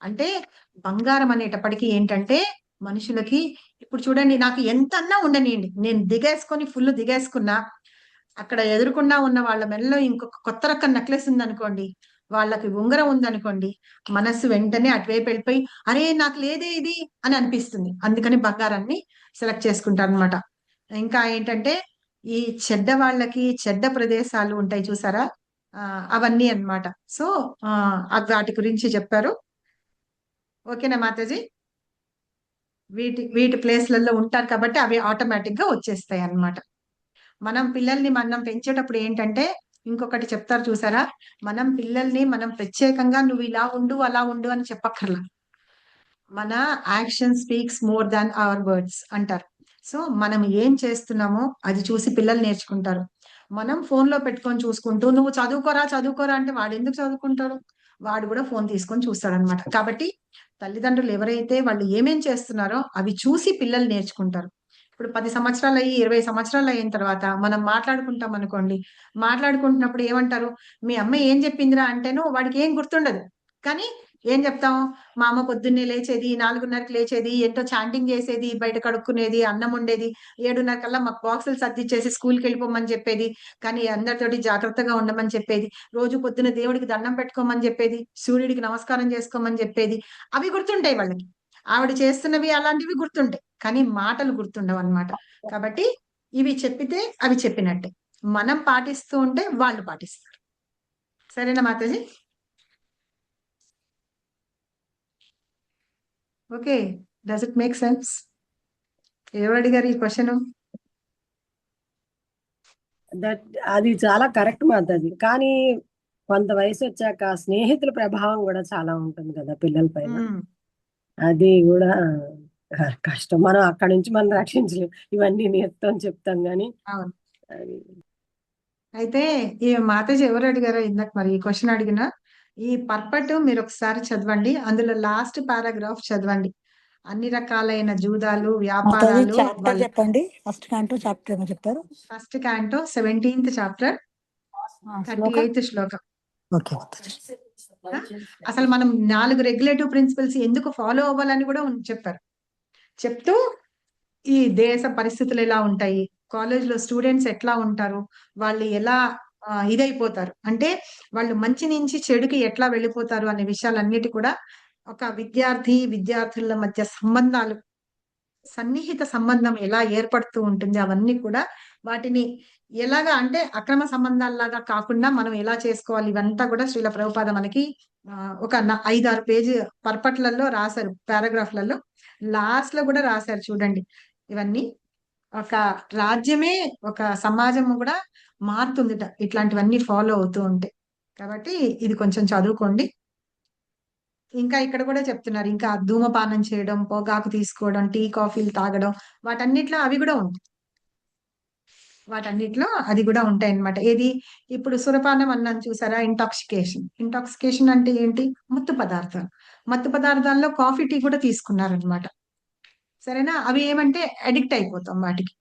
Speaker 2: అంటే బంగారం అనేటప్పటికీ ఏంటంటే మనుషులకి, ఇప్పుడు చూడండి, నాకు ఎంత అన్నా ఉండనియండి, నేను దిగేసుకొని ఫుల్ దిగేసుకున్నా, అక్కడ ఎదురుకుండా ఉన్న వాళ్ళ మెడలో ఇంకొక కొత్త రకం నెక్లెస్ ఉందనుకోండి, వాళ్ళకి ఉంగరం ఉందనుకోండి, మనస్సు వెంటనే అటువైపు వెళ్ళిపోయి అరే నాకు లేదే ఇది అని అనిపిస్తుంది. అందుకని బంగారాన్ని సెలెక్ట్ చేసుకుంటారు అనమాట. ఇంకా ఏంటంటే ఈ చెడ్డ వాళ్ళకి చెడ్డ ప్రదేశాలు ఉంటాయి చూసారా, అవన్నీ అన్నమాట. సో వాటి గురించి చెప్పారు. ఓకేనా మాతాజీ? వీటి ప్లేస్లలో ఉంటారు కాబట్టి అవి ఆటోమేటిక్ గా వచ్చేస్తాయి అన్నమాట. మనం పిల్లల్ని మనం పెంచేటప్పుడు ఏంటంటే ఇంకొకటి చెప్తారు చూసారా, మనం పిల్లల్ని మనం ప్రత్యేకంగా నువ్వు ఇలా ఉండు అలా ఉండు అని చెప్పక్కర్లా. మన action speaks more than our words అంటారు. సో మనం ఏం చేస్తున్నామో అది చూసి పిల్లలు నేర్చుకుంటారు. మనం ఫోన్ లో పెట్టుకొని చూసుకుంటూ నువ్వు చదువుకోరా అంటే వాడు ఎందుకు చదువుకుంటారు? వాడు కూడా ఫోన్ తీసుకొని చూస్తాడనమాట. కాబట్టి తల్లిదండ్రులు ఎవరైతే వాళ్ళు ఏమేం చేస్తున్నారో అవి చూసి పిల్లలు నేర్చుకుంటారు. ఇప్పుడు 10 సంవత్సరాలు అయ్యి 20 సంవత్సరాలు అయిన తర్వాత మనం మాట్లాడుకుంటాం అనుకోండి, మాట్లాడుకుంటున్నప్పుడు ఏమంటారు, మీ అమ్మ ఏం చెప్పిందిరా అంటేనో వాడికి ఏం గుర్తుండదు, కానీ ఏం చెప్తాం? మా అమ్మ పొద్దున్నే లేచేది, 4:30కి లేచేది, ఏంటో చాంటింగ్ చేసేది, బయట కడుక్కునేది, అన్నం వండేది, 7:30 కల్లా మాకు బాక్సులు సర్దిచ్చేసి స్కూల్కి వెళ్ళిపోమని చెప్పేది, కానీ అందరితోటి జాగ్రత్తగా ఉండమని చెప్పేది, రోజు పొద్దున దేవుడికి దండం పెట్టుకోమని చెప్పేది, సూర్యుడికి నమస్కారం చేసుకోమని చెప్పేది. అవి గుర్తుంటాయి వాళ్ళకి. ఆవిడ చేస్తున్నవి అలాంటివి గుర్తుంటాయి, కానీ మాటలు గుర్తుండవు అన్నమాట. కాబట్టి ఇవి చెప్పితే అవి చెప్పినట్టే, మనం పాటిస్తూ ఉంటే వాళ్ళు పాటిస్తారు. సరేనా Mataji? Okay, does it make sense? ఎవరు అడిగారు ఈ క్వశ్చన్?
Speaker 5: అది చాలా కరెక్ట్ మాతాజీ. కానీ కొంత వయసు వచ్చాక స్నేహితుల ప్రభావం కూడా చాలా ఉంటుంది కదా పిల్లల పైన. అది కూడా కష్టం. మనం అక్కడి నుంచి మనం రక్షించలేం. ఇవన్నీ నేర్పుతాం చెప్తాం కానీ
Speaker 2: అవును.
Speaker 5: అది
Speaker 2: అయితే ఈ మాతాజీ ఎవరు అడిగారో ఇందాక మరి ఈ క్వశ్చన్ అడిగిన ఈ పర్పట్ మీరు ఒకసారి చదవండి, అందులో లాస్ట్ పారాగ్రాఫ్ చదవండి. అన్ని రకాలైన జూదాలు,
Speaker 9: మాతాజీ
Speaker 2: వ్యాపారాలు,
Speaker 9: చాప్టర్
Speaker 2: వాళ్ళ
Speaker 9: చెప్పండి. ఫస్ట్ క్యాంటో చాప్టర్ ఏమో చెప్తారు.
Speaker 2: First canto 17th chapter 38th శ్లోకం.
Speaker 9: ఓకే
Speaker 2: అసలు మనం 4 రెగ్యులేటివ్ ప్రిన్సిపల్స్ ఎందుకు ఫాలో అవ్వాలని కూడా చెప్పారు. చెప్తూ ఈ దేశ పరిస్థితులు ఎలా ఉంటాయి, కాలేజ్ లో స్టూడెంట్స్ ఎట్లా ఉంటారు, వాళ్ళు ఎలా ఇదైపోతారు అంటే వాళ్ళు మంచి నుంచి చెడుకి ఎట్లా వెళ్ళిపోతారు అనే విషయాలన్నిటి కూడా ఒక విద్యార్థుల మధ్య సంబంధాలు, సన్నిహిత సంబంధం ఎలా ఏర్పడుతూ ఉంటుంది, అవన్నీ కూడా వాటిని ఎలాగా అంటే అక్రమ సంబంధాల్లాగా కాకుండా మనం ఎలా చేసుకోవాలి, ఇవంతా కూడా శ్రీల ప్రభుపాద మనకి ఒక 5-6 పేజీ పర్పట్లలో రాశారు, పారాగ్రాఫ్లలో లాస్ట్ లో కూడా రాశారు చూడండి. ఇవన్నీ ఒక రాజ్యమే, ఒక సమాజం కూడా మారుతుందిట ఇట్లాంటివన్నీ ఫాలో అవుతూ ఉంటే. కాబట్టి ఇది కొంచెం చదువుకోండి. ఇంకా ఇక్కడ కూడా చెప్తున్నారు, ఇంకా ధూమపానం చేయడం, పొగాకు తీసుకోవడం, టీ కాఫీలు తాగడం, వాటన్నిటిలో అవి కూడా ఉంటాయి. వాటన్నిటిలో అది కూడా ఉంటాయి అన్నమాట. ఏది ఇప్పుడు సురపానం అన్నాను చూసారా, ఇంటాక్సికేషన్ అంటే ఏంటి? మత్తు పదార్థాల్లో కాఫీ, టీ కూడా తీసుకున్నారనమాట. సరేనా? అవి ఏమంటే అడిక్ట్ అయిపోతాం వాటికి.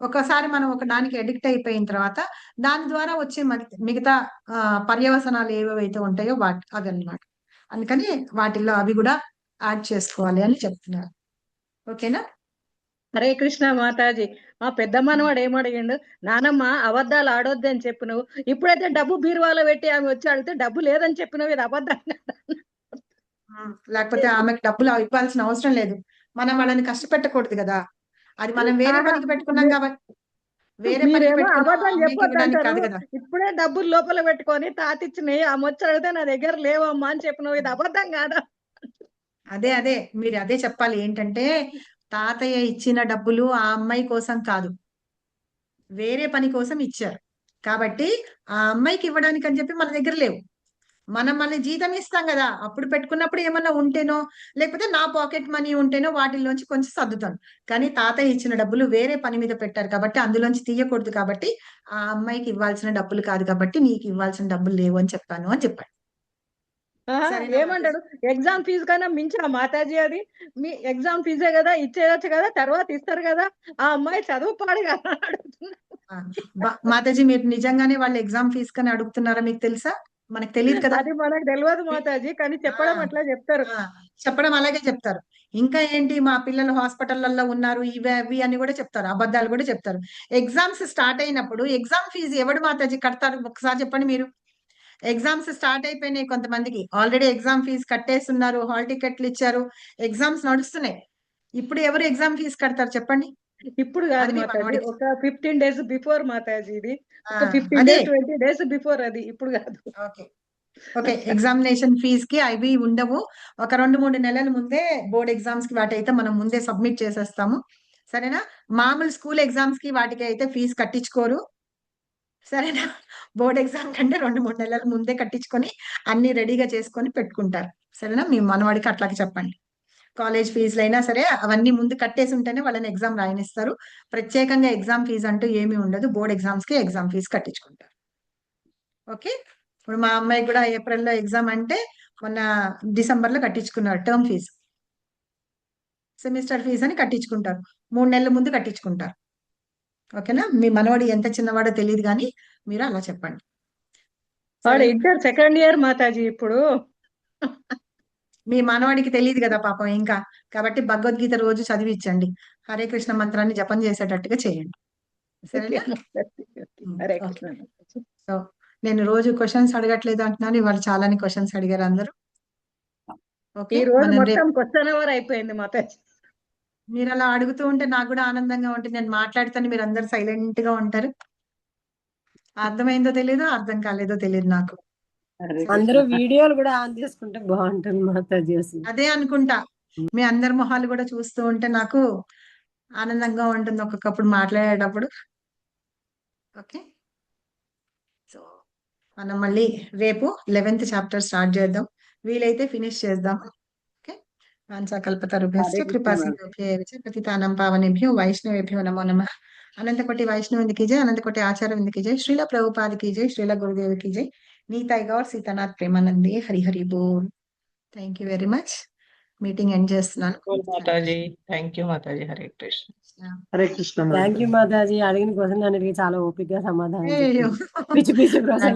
Speaker 2: ఒకసారి మనం ఒక దానికి అడిక్ట్ అయిపోయిన తర్వాత దాని ద్వారా వచ్చే మిగతా పర్యవసనాలు ఏవైతే ఉంటాయో అవి అన్నమాట. అందుకని వాటిల్లో అవి కూడా యాడ్ చేసుకోవాలి అని చెప్తున్నారు. ఓకేనా?
Speaker 1: హరే కృష్ణ మాతాజీ. మా పెద్ద మనవాడు ఏమడిగిండు, నానమ్మ అబద్ధాలు ఆడొద్దు అని చెప్పినవు, ఇప్పుడైతే డబ్బు బీరువాలో పెట్టి ఆమె వచ్చి అడిగితే డబ్బు లేదని చెప్పినవు, ఇది అబద్ధం కదా.
Speaker 2: లేకపోతే ఆమెకు డబ్బులు ఇవ్వాల్సిన అవసరం లేదు, మనం వాళ్ళని కష్టపెట్టకూడదు కదా. అది మనం వేరే పనికి పెట్టుకున్నాం కాబట్టి, వేరే పనికి
Speaker 1: మీరేమో
Speaker 2: పెట్టుకున్నాం,
Speaker 1: అబద్ధం
Speaker 2: అమ్మాయికి
Speaker 1: చెప్పొద్దు
Speaker 2: ఇవ్వడానికి
Speaker 1: అంటారు,
Speaker 2: కాదు కదా.
Speaker 1: ఇప్పుడే డబ్బులు లోపల పెట్టుకొని తాతిచ్చినాయి ఆమె వచ్చి అడిగితే నా దగ్గర లేవమ్మా అని చెప్పినవు, ఇది అబద్ధం కాదా?
Speaker 2: అదే మీరు అదే చెప్పాలి. ఏంటంటే తాతయ్య ఇచ్చిన డబ్బులు ఆ అమ్మాయి కోసం కాదు, వేరే పని కోసం ఇచ్చారు. కాబట్టి ఆ అమ్మాయికి ఇవ్వడానికి అని చెప్పి మన దగ్గర లేవు. మనం మన జీతం ఇస్తాం కదా, అప్పుడు పెట్టుకున్నప్పుడు ఏమన్నా ఉంటేనో, లేకపోతే నా పాకెట్ మనీ ఉంటేనో వాటిల్లోంచి కొంచెం సర్దుతాను. కానీ తాతయ్య ఇచ్చిన డబ్బులు వేరే పని మీద పెట్టారు కాబట్టి అందులోంచి తీయకూడదు. కాబట్టి ఆ అమ్మాయికి ఇవ్వాల్సిన డబ్బులు కాదు కాబట్టి నీకు ఇవ్వాల్సిన డబ్బులు లేవు అని చెప్పాను అని చెప్పాడు. సరేనా?
Speaker 1: ఏమంటాడు, ఎగ్జామ్ ఫీజు కన్నా మించా మాతాజీ అది? మీ ఎగ్జామ్ ఫీజే కదా, ఇచ్చేయచ్చు కదా, తర్వాత ఇస్తారు కదా, ఆ అమ్మాయి చదువు పాడు కదా అడుగుతున్నా.
Speaker 2: మాతాజీ మీరు నిజంగానే వాళ్ళు ఎగ్జామ్ ఫీజు కని అడుగుతున్నారా మీకు తెలుసా? మనకు తెలియదు కదా.
Speaker 1: అది మనకు తెలియదు మాతాజీ, కానీ చెప్పడం అట్లా చెప్తారు.
Speaker 2: చెప్పడం అలాగే చెప్తారు. ఇంకా ఏంటి, మా పిల్లలు హాస్పిటల్లో ఉన్నారు, ఇవి అవి అని కూడా చెప్తారు, అబద్ధాలు కూడా చెప్తారు. ఎగ్జామ్స్ స్టార్ట్ అయినప్పుడు ఎగ్జామ్ ఫీజు ఎవడు మాతాజీ కడతారు? ఒకసారి చెప్పండి మీరు. ఎగ్జామ్స్ స్టార్ట్ అయిపోయినాయి, కొంతమందికి ఆల్రెడీ ఎగ్జామ్ ఫీజు కట్టేస్తున్నారు, హాల్ టికెట్లు ఇచ్చారు, ఎగ్జామ్స్ నడుస్తున్నాయి. ఇప్పుడు ఎవరు ఎగ్జామ్ ఫీజు కడతారు చెప్పండి?
Speaker 1: ఇప్పుడు కాదు మాతాజీ, ఒక 15 days బిఫోర్ మాతాజీ, ఇది ఒక 15
Speaker 2: అదే
Speaker 1: days 20 days బిఫోర్, అది ఇప్పుడు కాదు.
Speaker 2: ఓకే ఎగ్జామినేషన్ ఫీజ్ కి అవి ఉండవు. ఒక 2-3 నెలల ముందే బోర్డ్ ఎగ్జామ్స్ కి వాటి అయితే మనం ముందే సబ్మిట్ చేసేస్తాము. సరేనా? మామూలు స్కూల్ ఎగ్జామ్స్ కి వాటికి అయితే ఫీజు కట్టించుకోరు. సరేనా? బోర్డ్ ఎగ్జామ్ కంటే 2-3 నెలల ముందే కట్టించుకొని అన్ని రెడీగా చేసుకొని పెట్టుకుంటారు. సరేనా? మీ మనవాడికి అట్లాగే చెప్పండి. కాలేజ్ ఫీజులు అయినా సరే అవన్నీ ముందు కట్టేసి ఉంటేనే వాళ్ళని ఎగ్జామ్ రాయనిస్తారు. ప్రత్యేకంగా ఎగ్జామ్ ఫీజు అంటూ ఏమీ ఉండదు, బోర్డ్ ఎగ్జామ్స్ కి ఎగ్జామ్ ఫీజు కట్టించుకుంటారు. ఓకే, ఇప్పుడు మా అమ్మాయి కూడా ఏప్రిల్లో ఎగ్జామ్ అంటే మొన్న డిసెంబర్ లో కట్టించుకున్నారు టర్మ్ ఫీజు. సెమిస్టర్ ఫీజు అని కట్టించుకుంటారు, 3 నెలల ముందు కట్టించుకుంటారు. ఓకేనా? మీ మనవాడు ఎంత చిన్నవాడో తెలియదు కానీ మీరు అలా చెప్పండి.
Speaker 1: వాడు ఇంటర్ సెకండ్ ఇయర్ మాతాజీ ఇప్పుడు.
Speaker 2: మీ మనవాడికి తెలియదు కదా పాపం ఇంకా, కాబట్టి భగవద్గీత రోజు చదివించండి, హరే కృష్ణ మంత్రాన్ని జపం చేసేటట్టుగా చేయండి, సరేనా?
Speaker 4: హరే
Speaker 2: ఓకే.
Speaker 4: కృష్ణ.
Speaker 2: సో నేను రోజు క్వశ్చన్స్ అడగట్లేదు అంటున్నాను, ఇవాళ చాలానే క్వశ్చన్స్ అడిగారు అందరూ. ఓకే,
Speaker 4: ఈ రోజు
Speaker 2: మనం
Speaker 4: మొత్తం
Speaker 2: రేపు
Speaker 4: క్వశ్చన్ అవర్ అయిపోయింది మాతాజీ.
Speaker 2: మీరు అలా అడుగుతూ ఉంటే నాకు కూడా ఆనందంగా ఉంటుంది. నేను మాట్లాడుతాను, మీరు అందరు సైలెంట్ గా ఉంటారు. అర్థమైందో తెలియదు, అర్థం కాలేదో తెలియదు నాకు.
Speaker 4: హరే
Speaker 5: అందరూ
Speaker 4: కృష్ణ.
Speaker 5: వీడియోలు కూడా ఆన్ చేసుకుంటే బాగుంటుంది మాతాజీ అసలు.
Speaker 2: అదే అనుకుంటా, మీ అందరి మొహాలు కూడా చూస్తూ ఉంటే నాకు ఆనందంగా ఉంటుంది ఒక్కొక్కప్పుడు మాట్లాడేటప్పుడు. ఓకే, సో మనం మళ్ళీ రేపు 11th చాప్టర్ స్టార్ట్ చేద్దాం, వీలైతే ఫినిష్ చేద్దాం. ఓకే, వాంఛాకల్పతరుభ్యశ్చ
Speaker 4: హరే కృష్ణ
Speaker 2: కృపా
Speaker 4: మేడం.
Speaker 2: సింధుభ్యో చ పతితానాం పావనేభ్యో వైష్ణవేభ్యో నమో నమః. అనంతకోటి వైష్ణవుని की जय, अनंतकोटि आचार्य की जय, श्रील प्रभुपाद की जय, श्रील गुरुदेव की जय, नीताई गौर सीतानाथ प्रेमानंदे, हरि हरि बोल. Thank you very much. Meeting end చేస్తున్నాను.
Speaker 6: మాతాజీ, థ్యాంక్ యూ మాతాజీ. హరే కృష్ణ.
Speaker 4: హరే కృష్ణ
Speaker 5: థ్యాంక్
Speaker 4: మాతాజీ.
Speaker 5: యూ మాతాజీ, అడిగిన క్వశ్చన్ అనేది చాలా ఓపికగా సమాధానం
Speaker 2: అయ్యో.
Speaker 5: చెప్పింది. పిచ్చి పిచ్చి ప్రశ్నలు